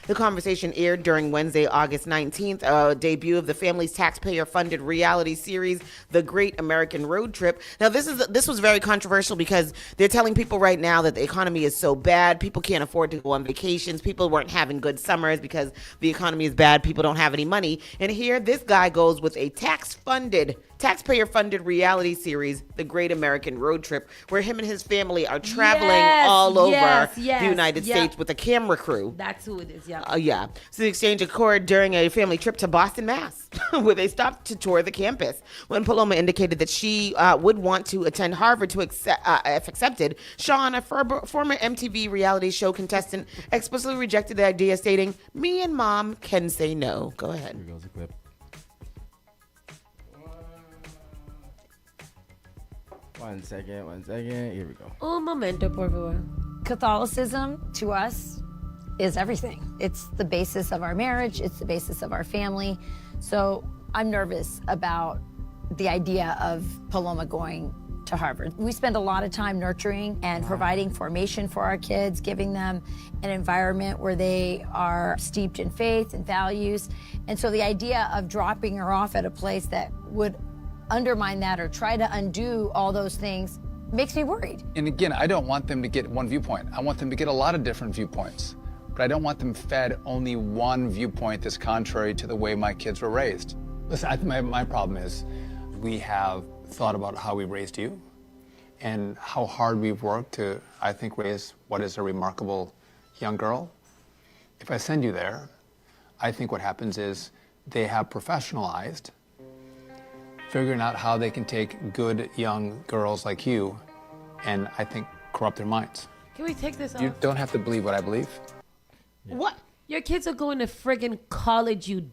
S5: The conversation aired during Wednesday, August 19th, a debut of the family's taxpayer-funded reality series, The Great American Road Trip. Now, this was very controversial because they're telling people right now that the economy is so bad, people can't afford to go on vacations, people weren't having good summers because the economy is bad, people don't have any money. And here, this guy goes with a taxpayer-funded reality series, The Great American Road Trip, where him and his family are traveling all over the United States with a camera crew.
S4: That's who it is, yeah.
S5: Yeah. So the exchange occurred during a family trip to Boston, Mass, where they stopped to tour the campus. When Paloma indicated that she would want to attend Harvard if accepted, Sean, a former MTV reality show contestant, explicitly rejected the idea, stating, "Me and Mom can say no." Go ahead.
S6: Here goes the clip. One second. Here we go.
S4: Un momento, por favor.
S10: Catholicism to us is everything. It's the basis of our marriage. It's the basis of our family. So I'm nervous about the idea of Paloma going to Harvard. We spend a lot of time nurturing and providing formation for our kids, giving them an environment where they are steeped in faith and values. And so the idea of dropping her off at a place that would undermine that or try to undo all those things makes me worried.
S14: And again, I don't want them to get one viewpoint. I want them to get a lot of different viewpoints. But I don't want them fed only one viewpoint that's contrary to the way my kids were raised. Listen, I think my problem is we have thought about how we raised you and how hard we've worked to, I think, raise what is a remarkable young girl, if I send you there, I think what happens is they have professionalized figuring out how they can take good young girls like you and I think corrupt their minds.
S4: Can we take this off?
S14: You don't have to believe what I believe.
S4: What? Your kids are going to friggin' college, you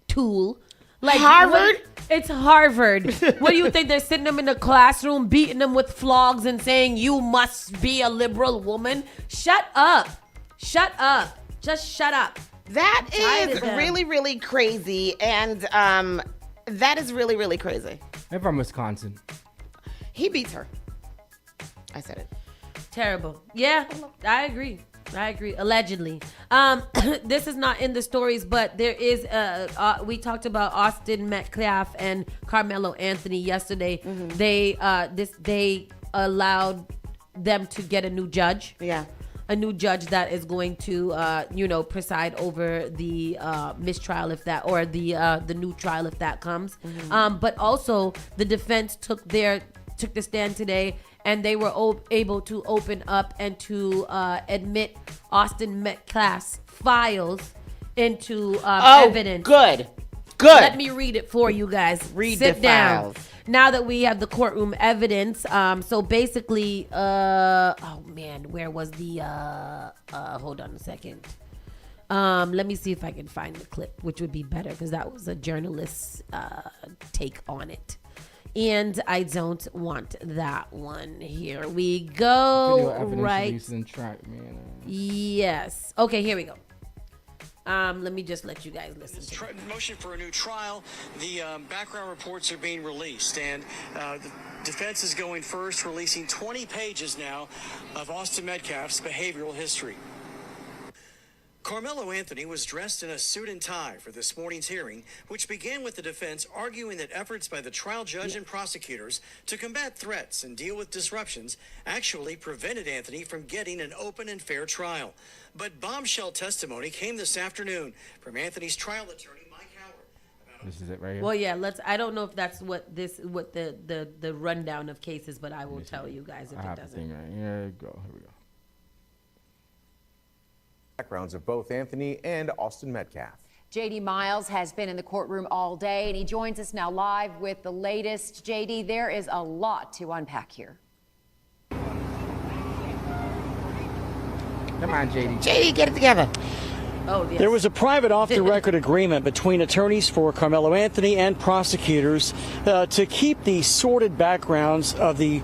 S4: tool. Like
S5: Harvard?
S4: It's Harvard. What do you think? They're sitting them in the classroom, beating them with flogs and saying, you must be a liberal woman? Shut up. Shut up. Just shut up.
S5: That
S4: I'm tired
S5: is
S4: of them.
S5: really, really crazy. And that is really, really crazy.
S6: I'm from Wisconsin.
S5: He beats her. I said it.
S4: Terrible. Yeah, I agree. Allegedly. This is not in the stories, but there is, we talked about Austin Metcalf and Carmelo Anthony yesterday. They allowed them to get a new judge.
S5: Yeah.
S4: A new judge that is going to, preside over the mistrial if that, or the new trial if that comes. But also the defense took the stand today, and they were able to open up and to admit Austin Metcalf's files into evidence.
S5: Good.
S4: Let me read it for you guys.
S5: Sit
S4: down.
S5: files.
S4: Now that we have the courtroom evidence, so basically, oh man, where was the? Hold on a second. Let me see if I can find the clip, which would be better because that was a journalist's take on it. And I don't want that one. Here we go. Right. Yes. Okay, here we go. Let me just let you guys listen.
S3: Motion for a new trial. The background reports are being released, and the defense is going first, releasing 20 pages now of Austin Metcalf's behavioral history. Carmelo Anthony was dressed in a suit and tie for this morning's hearing, which began with the defense arguing that efforts by the trial judge and prosecutors to combat threats and deal with disruptions actually prevented Anthony from getting an open and fair trial. But bombshell testimony came this afternoon from Anthony's trial attorney, Mike Howard.
S6: This is it right here.
S4: Well, yeah. I don't know if that's what the rundown of cases, but I will tell you guys if it doesn't.
S6: Here we go.
S17: Backgrounds of both Anthony and Austin Metcalf.
S7: JD Miles has been in the courtroom all day, and he joins us now live with the latest. JD, there is a lot to unpack here.
S6: Come on, JD.
S5: JD, get it together.
S4: Oh, yes.
S16: There was a private off-the-record agreement between attorneys for Carmelo Anthony and prosecutors to keep the sordid backgrounds of the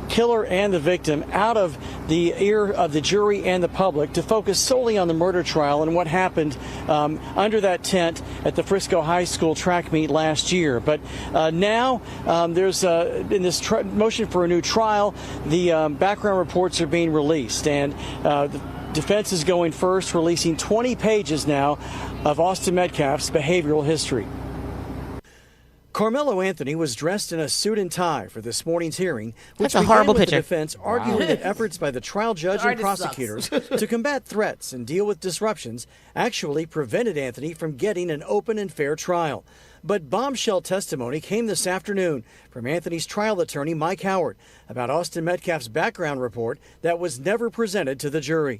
S16: killer and the victim out of the ear of the jury and the public, to focus solely on the murder trial and what happened under that tent at the Frisco High School track meet last year. But now there's in this motion for a new trial, the background reports are being released, and the defense is going first, releasing 20 pages now of Austin Metcalf's behavioral history. Carmelo Anthony was dressed in a suit and tie for this morning's hearing, which
S5: That's a
S16: began
S5: horrible
S16: with
S5: picture.
S16: the defense arguing that efforts by the trial judge and prosecutors to combat threats and deal with disruptions actually prevented Anthony from getting an open and fair trial. But bombshell testimony came this afternoon from Anthony's trial attorney, Mike Howard, about Austin Metcalf's background report that was never presented to the jury.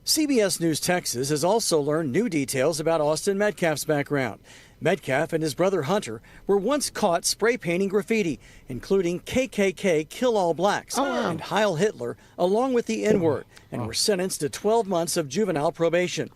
S16: CBS News Texas has also learned new details about Austin Metcalf's background. Metcalf and his brother Hunter were once caught spray painting graffiti, including KKK Kill All Blacks and Heil Hitler, along with the N-word, and were sentenced to 12 months of juvenile probation.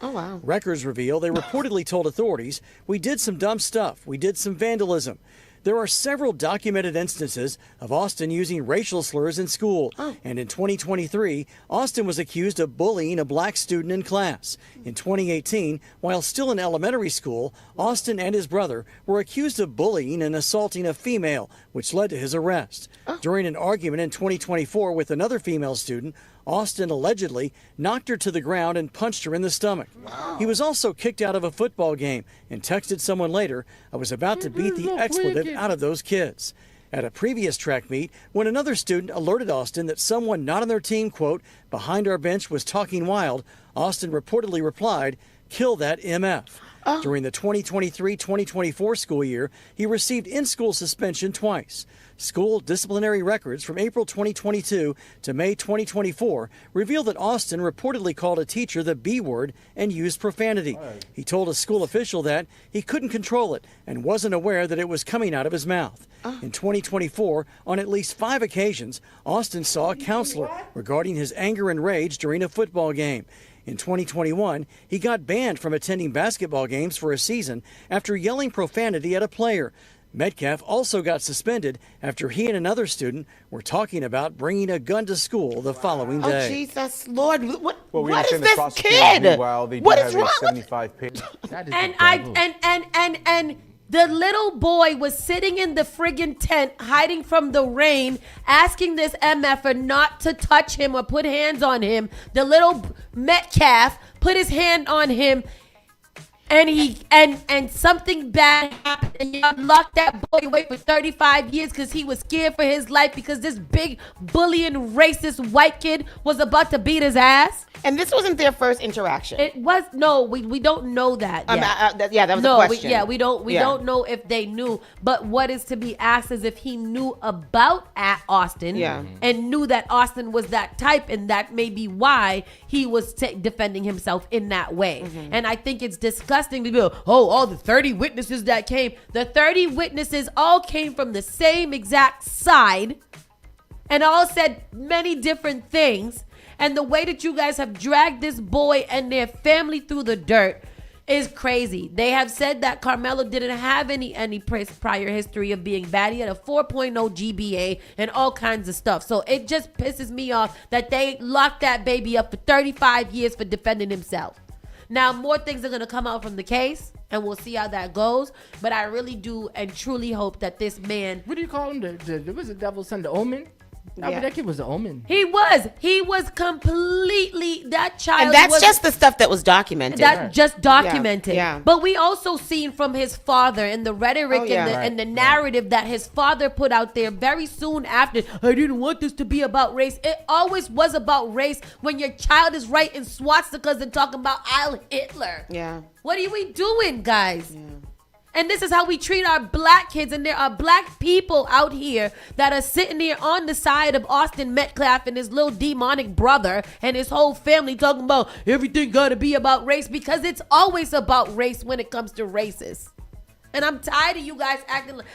S16: Records reveal they reportedly told authorities, "We did some dumb stuff. We did some vandalism." There are several documented instances of Austin using racial slurs in school. And in 2023, Austin was accused of bullying a black student in class. In 2018, while still in elementary school, Austin and his brother were accused of bullying and assaulting a female, which led to his arrest. During an argument in 2024 with another female student, Austin allegedly knocked her to the ground and punched her in the stomach. He was also kicked out of a football game and texted someone later, "I was about to beat the expletive out of those kids." At a previous track meet, when another student alerted Austin that someone not on their team, quote, "behind our bench was talking wild," Austin reportedly replied, "Kill that MF." During the 2023-2024 school year, he received in-school suspension twice. School disciplinary records from April 2022 to May 2024 reveal that Austin reportedly called a teacher the B word and used profanity. He told a school official that he couldn't control it and wasn't aware that it was coming out of his mouth. In 2024, on at least 5 occasions, Austin saw a counselor regarding his anger and rage during a football game. In 2021, he got banned from attending basketball games for a season after yelling profanity at a player. Metcalf also got suspended after he and another student were talking about bringing a gun to school the following day.
S5: Oh, Jesus, Lord. What
S17: we
S5: is
S17: understand the
S5: this
S17: prosecutor,
S5: kid?
S17: meanwhile, they do
S5: What
S17: have
S5: is
S17: a
S5: wrong with
S17: 75-page.
S4: And the little boy was sitting in the friggin' tent, hiding from the rain, asking this MFer not to touch him or put hands on him. The little Metcalf put his hand on him, and and something bad happened, and you locked that boy away for 35 years because he was scared for his life because this big bullying racist white kid was about to beat his ass.
S5: And this wasn't their first interaction.
S4: It was we don't know that yet.
S5: That was a question.
S4: We don't know if they knew. But what is to be asked is if he knew about Austin and knew that Austin was that type, and that may be why he was defending himself in that way. And I think it's disgusting to be all the 30 witnesses that came. The 30 witnesses all came from the same exact side and all said many different things. And the way that you guys have dragged this boy and their family through the dirt is crazy. They have said that Carmelo didn't have any prior history of being bad. He had a 4.0 GBA and all kinds of stuff. So it just pisses me off that they locked that baby up for 35 years for defending himself. Now, more things are going to come out from the case, and we'll see how that goes. But I really do and truly hope that this man...
S6: What do you call him? Was the devil's son, the omen? I mean, that kid was the omen.
S4: He was completely that child.
S5: And that's just the stuff that was documented.
S4: That just documented.
S5: Yeah.
S4: But we also seen from his father and the rhetoric and the narrative that his father put out there very soon after. I didn't want this to be about race. It always was about race when your child is writing swastikas and talking about Heil Hitler.
S5: Yeah.
S4: What are we doing, guys? Yeah. And this is how we treat our black kids. And there are black people out here that are sitting here on the side of Austin Metcalf and his little demonic brother and his whole family talking about everything got to be about race, because it's always about race when it comes to racists. And I'm tired of you guys acting like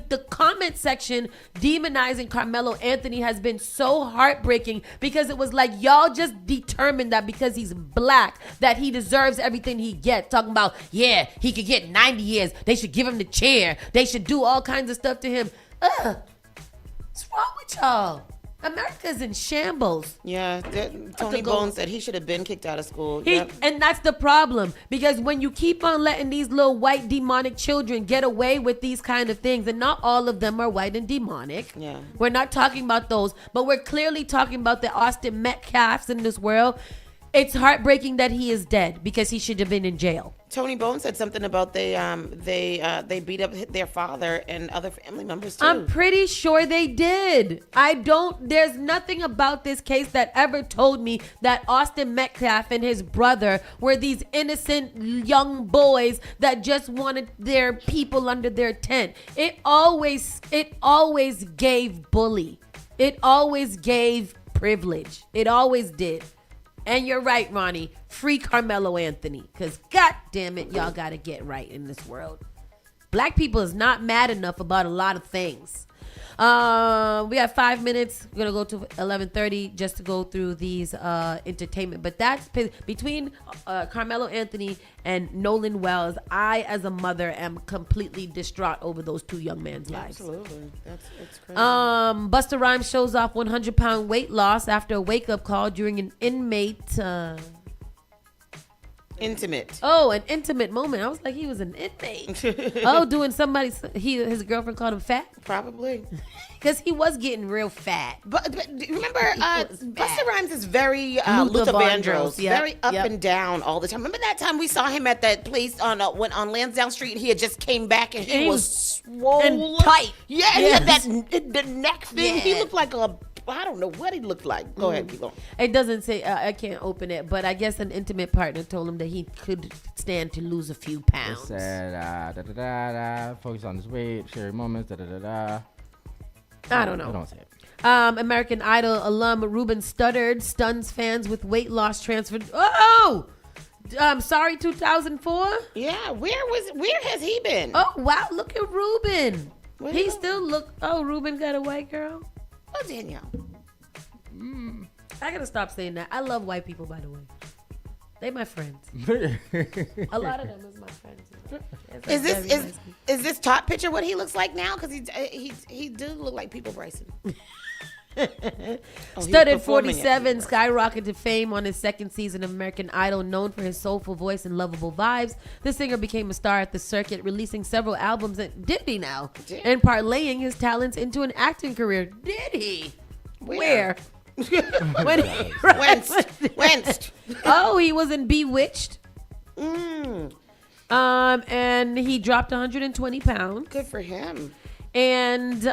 S4: the comment section demonizing Carmelo Anthony has been so heartbreaking, because it was like y'all just determined that because he's black that he deserves everything he gets. Talking about, he could get 90 years. They should give him the chair. They should do all kinds of stuff to him. What's wrong with y'all? America's in shambles.
S5: Yeah, Tony Bones said he should have been kicked out of school.
S4: And that's the problem, because when you keep on letting these little white demonic children get away with these kind of things, and not all of them are white and demonic.
S5: Yeah.
S4: We're not talking about those, but we're clearly talking about the Austin Metcalfs in this world. It's heartbreaking that he is dead, because he should have been in jail.
S5: Tony Bones said something about they beat up their father and other family members too.
S4: I'm pretty sure they did. There's nothing about this case that ever told me that Austin Metcalf and his brother were these innocent young boys that just wanted their people under their tent. It always gave bully. It always gave privilege. It always did. And you're right, Ronnie. Free Carmelo Anthony. Because, God damn it, y'all got to get right in this world. Black people is not mad enough about a lot of things. We have 5 minutes. We're going to go to 11:30 just to go through these entertainment. But that's between Carmelo Anthony and Nolan Wells. I, as a mother, am completely distraught over those two young men's lives.
S5: Absolutely. It's crazy.
S4: Busta Rhymes shows off 100-pound weight loss after a wake-up call during an inmate...
S5: Intimate.
S4: Oh, an intimate moment. I was like, he was an inmate. Doing his girlfriend called him fat?
S5: Probably.
S4: Because he was getting real fat.
S5: But remember, Busta Rhymes is very Luther Vandross, very up and down all the time. Remember that time we saw him at that place on Lansdowne Street, and he had just came back and he was swole
S4: and tight.
S5: Yeah, and he had the neck thing.
S4: Yeah.
S5: He looked like a I don't know what he looked like. Go ahead, keep going.
S4: It doesn't say, I can't open it, but I guess an intimate partner told him that he could stand to lose a few
S6: It
S4: pounds.
S6: said, focus on his weight, share moments,
S4: I don't know.
S6: I don't say it.
S4: American Idol alum Ruben Studdard stuns fans with weight loss transfer. Oh! Sorry, 2004?
S5: Yeah, where has he been?
S4: Oh, wow, look at Ruben.
S5: Where
S4: He
S5: he
S4: still look. Oh, Ruben got a white girl.
S5: Oh, Danielle.
S4: I gotta stop saying that. I love white people, by the way. They my friends. A lot of them is my friends.
S5: Is this top picture what he looks like now? Because he do look like People Bryson.
S4: Studdard 47 skyrocketed to fame on his second season of American Idol. Known for his soulful voice and lovable vibes, the singer became a star at the circuit, releasing several albums. Did he now? And parlaying his talents into an acting career. Did he? Where?
S5: Whence?
S4: Oh, he was in Bewitched. And he dropped 120 pounds.
S5: Good for him.
S4: And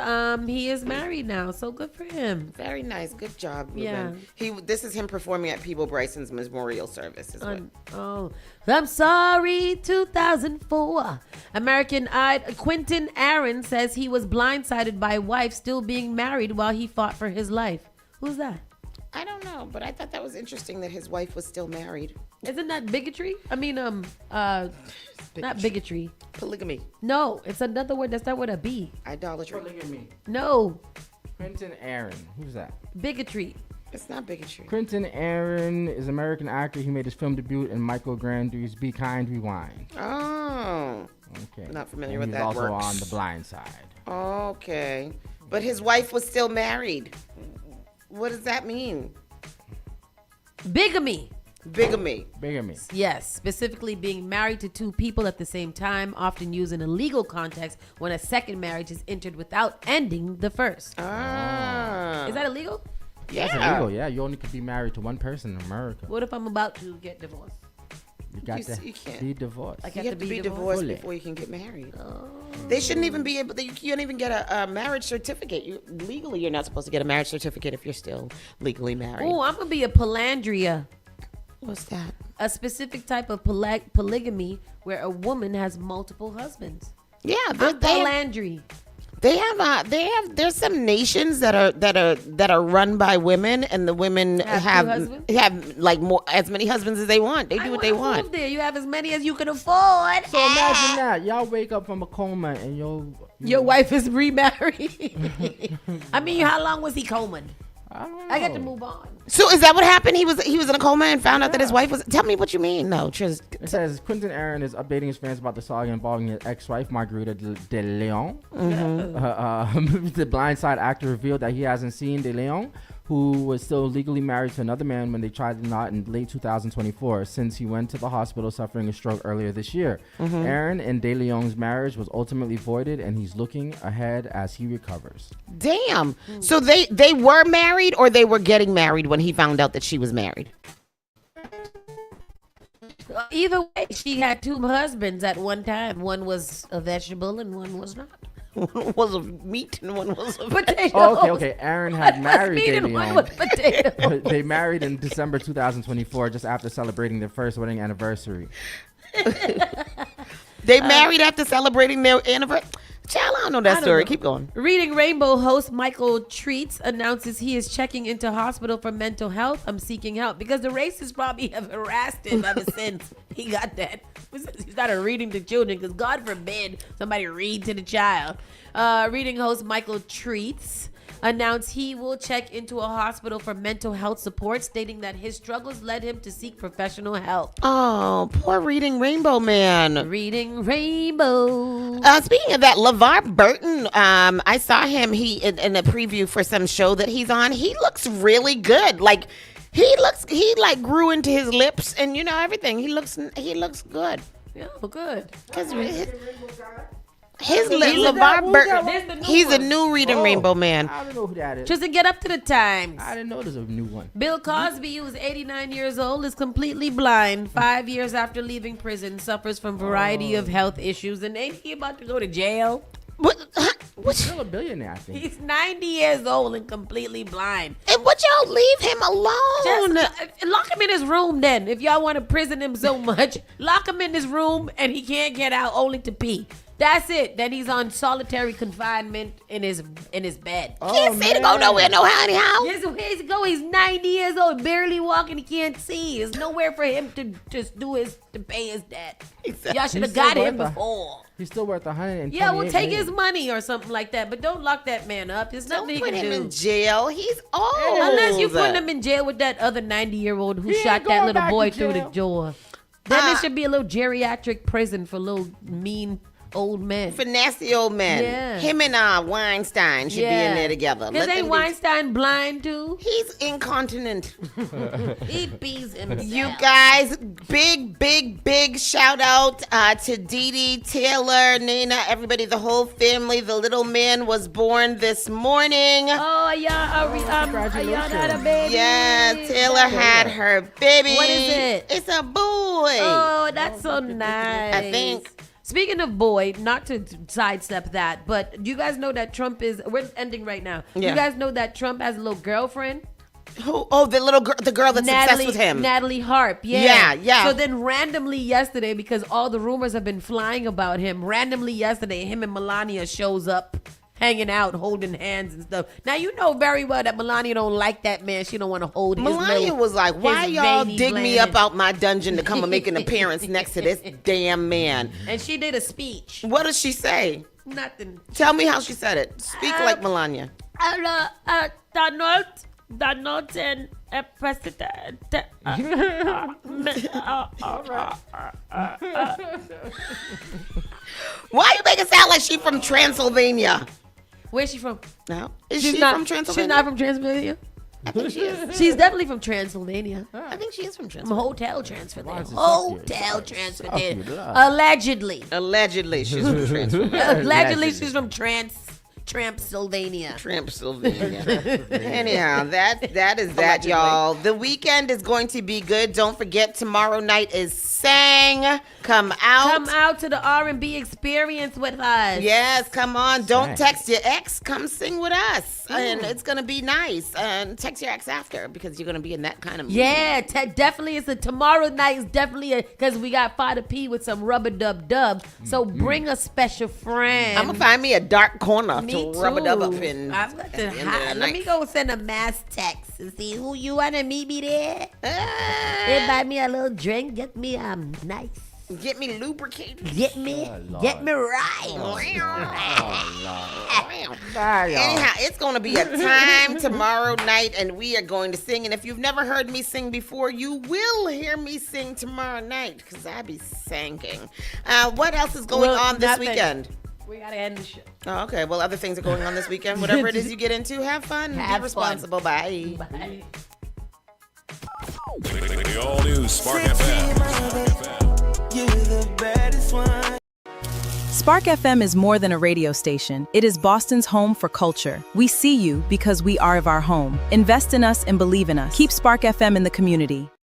S4: he is married now, so good for him.
S5: Very nice. Good job, Ruben.
S4: Yeah.
S5: This is him performing at People Bryson's memorial service.
S4: Oh, I'm sorry, 2004. American Idol Quentin Aaron says he was blindsided by wife still being married while he fought for his life. Who's that?
S5: I don't know, but I thought that was interesting that his wife was still married.
S4: Isn't that bigotry? I mean, not bigotry.
S5: Polygamy.
S4: No, it's another word that's not with a B.
S5: Idolatry.
S6: Polygamy.
S4: No.
S6: Quentin Aaron. Who's that?
S4: Bigotry.
S5: It's not bigotry.
S6: Quentin Aaron is an American actor. He made his film debut in Michael Grandy's Be Kind, Rewind.
S5: Oh.
S6: Okay.
S5: Not familiar
S6: And
S5: with
S6: he was
S5: that
S6: also
S5: works.
S6: on The Blind Side.
S5: Okay. But his wife was still married. What does that mean?
S4: Bigamy.
S5: Bigamy.
S4: Yes, specifically being married to two people at the same time, often used in a legal context when a second marriage is entered without ending the first. Is that illegal?
S6: That's illegal, yeah. You only could be married to one person in America.
S4: What if I'm about to get divorced?
S6: You got to be divorced.
S5: You have to be divorced before you can get married. They shouldn't even be able. You can't even get a marriage certificate. Legally, you're not supposed to get a marriage certificate if you're still legally married.
S4: Oh, I'm gonna be a polandria.
S5: What's that?
S4: A specific type of polygamy where a woman has multiple husbands.
S5: Yeah,
S4: polandry.
S5: There's some nations that are run by women, and the women have like as many husbands as they want. They do what they want.
S4: Move there. You have as many as you can afford.
S6: So imagine that. Y'all wake up from a coma and
S4: your wife is remarried. I mean, how long was he combing? I got to move on.
S5: So is that what happened? He was in a coma and found out that his wife was. Tell me what you mean. No,
S6: it says Quentin Aaron is updating his fans about the saga involving his ex-wife Margarita de Leon. The Blind Side actor revealed that he hasn't seen de Leon, who was still legally married to another man when they tried the knot in late 2024, since he went to the hospital suffering a stroke earlier this year. Aaron and de Leon's marriage was ultimately voided, and he's looking ahead as he recovers.
S5: Damn. So they were married, or they were getting married when he found out that she was married?
S4: Either way, she had two husbands at one time. One was a vegetable and one was not.
S5: One was of meat and one was of
S4: potatoes.
S6: Oh, okay. Aaron had married de
S4: and one
S6: Leon.
S4: was potatoes.
S6: They married in December 2024, just after celebrating their first wedding anniversary.
S5: They married after celebrating their anniversary. Child, I don't know that story. Keep going.
S4: Reading Rainbow host Michael Treats announces he is checking into hospital for mental health. I'm seeking help because the racists probably have harassed him ever since he got that. He started reading to children because God forbid somebody read to the child. Reading host Michael Treats announced he will check into a hospital for mental health support, stating that his struggles led him to seek professional help.
S5: Oh, poor Reading Rainbow man.
S4: Reading Rainbow.
S5: Speaking of that, LeVar Burton, I saw him in a preview for some show that he's on. He looks really good. Like he grew into his lips and everything. He looks good.
S4: Yeah, good.
S5: Because LeVar Burton, he's a new Reading Rainbow man.
S6: I don't know who that is.
S4: Just to get up to the times.
S6: I didn't know there's a new one.
S4: Bill Cosby, who is 89 years old, is completely blind. 5 years after leaving prison, suffers from a variety of health issues. And ain't he about to go to jail?
S6: He's still a billionaire, I think.
S4: He's 90 years old and completely blind.
S5: And would y'all leave him alone?
S4: Just lock him in his room then. If y'all want to prison him so much, lock him in his room and he can't get out only to pee. That's it. Then he's on solitary confinement in his bed.
S5: Can't say to go nowhere, no how, anyhow.
S4: Yes, where's he go? He's 90 years old, barely walking. He can't see. There's nowhere for him to just to pay his debt. Y'all should have got him before.
S6: He's still worth 128
S4: Yeah, well, take
S6: million.
S4: his money or something like that, but don't lock that man up. There's nothing he
S5: Put
S4: can
S5: him
S4: do.
S5: in jail. He's old.
S4: Unless you put him in jail with that other 90-year-old who shot that little boy through the door. Then it should be a little geriatric prison for little mean old men.
S5: For nasty old men.
S4: Yeah.
S5: Him and Weinstein should be in there together.
S4: Because ain't Weinstein blind too?
S5: He's incontinent.
S4: He pees himself.
S5: You guys, big shout out to Dee Dee, Taylor, Nina, everybody, the whole family. The little man was born this morning.
S4: Oh, Ayana had a baby.
S5: Yeah, Taylor had her baby.
S4: What is it?
S5: It's a boy.
S4: Oh, that's so nice.
S5: I think.
S4: Speaking of boy, not to sidestep that, but you guys know that Trump we're ending right now.
S5: Yeah.
S4: You guys know that Trump has a little girlfriend?
S5: Who? Oh, the little girl, the girl that's obsessed with him.
S4: Natalie Harp, yeah.
S5: Yeah.
S4: So then randomly yesterday, because all the rumors have been flying about him, randomly yesterday, him and Melania shows up, hanging out, holding hands and stuff. Now, you know very well that Melania don't like that man. She don't want to hold his
S5: Melania was like, why y'all
S4: veiny
S5: dig me up
S4: gland.
S5: out my dungeon to come and make an appearance next to this damn man?
S4: And she did a speech.
S5: What does she say?
S4: Nothing.
S5: Tell me how she said it. Speak like Melania.
S4: Donald and President.
S5: Why you make it sound like she from Transylvania?
S4: Where's she from?
S5: No. Is
S4: She's
S5: she
S4: not
S5: from Transylvania?
S4: She's not from Transylvania.
S5: I think she is.
S4: She's definitely from Transylvania.
S5: I think she is from
S4: From
S5: Transylvania.
S4: hotel transfer there.
S6: is it
S4: Hotel
S6: so
S4: transfer
S6: cute?
S4: there.
S6: So cute.
S5: Allegedly, she's from Transylvania.
S4: Allegedly, she's from Transylvania.
S5: Anyhow, that is that, y'all. The weekend is going to be good. Don't forget, tomorrow night is Sang. Come out
S4: to the R&B experience with us.
S5: Yes, come on. Don't text your ex. Come sing with us. And it's going to be nice. And text your ex after because you're going to be in that kind of mood.
S4: Yeah, definitely. Tomorrow night is definitely because we got Fada P with some rubber dub. So bring a special friend.
S5: I'm going to find me a dark corner
S4: Me
S5: to rub it up
S4: too.
S5: in.
S4: I'm going to let me go send a mass text and see who you want to meet me there. Buy me a little drink. Get me nice.
S5: Get me lubricated.
S4: Get me right.
S5: Anyhow, it's going to be a time tomorrow night, and we are going to sing. And if you've never heard me sing before, you will hear me sing tomorrow night because I be singing. What else is going on this weekend?
S4: We got to end the show.
S5: Oh, okay. Well, other things are going on this weekend. Whatever it is you get into, have fun.
S4: Have
S5: be responsible.
S4: fun.
S5: Bye.
S4: Bye.
S2: The all-new Spark FM.
S12: You're the baddest one.
S11: Spark FM is more than a radio station. It is Boston's home for culture. We see you because we are of our home. Invest in us and believe in us. Keep Spark FM in the community.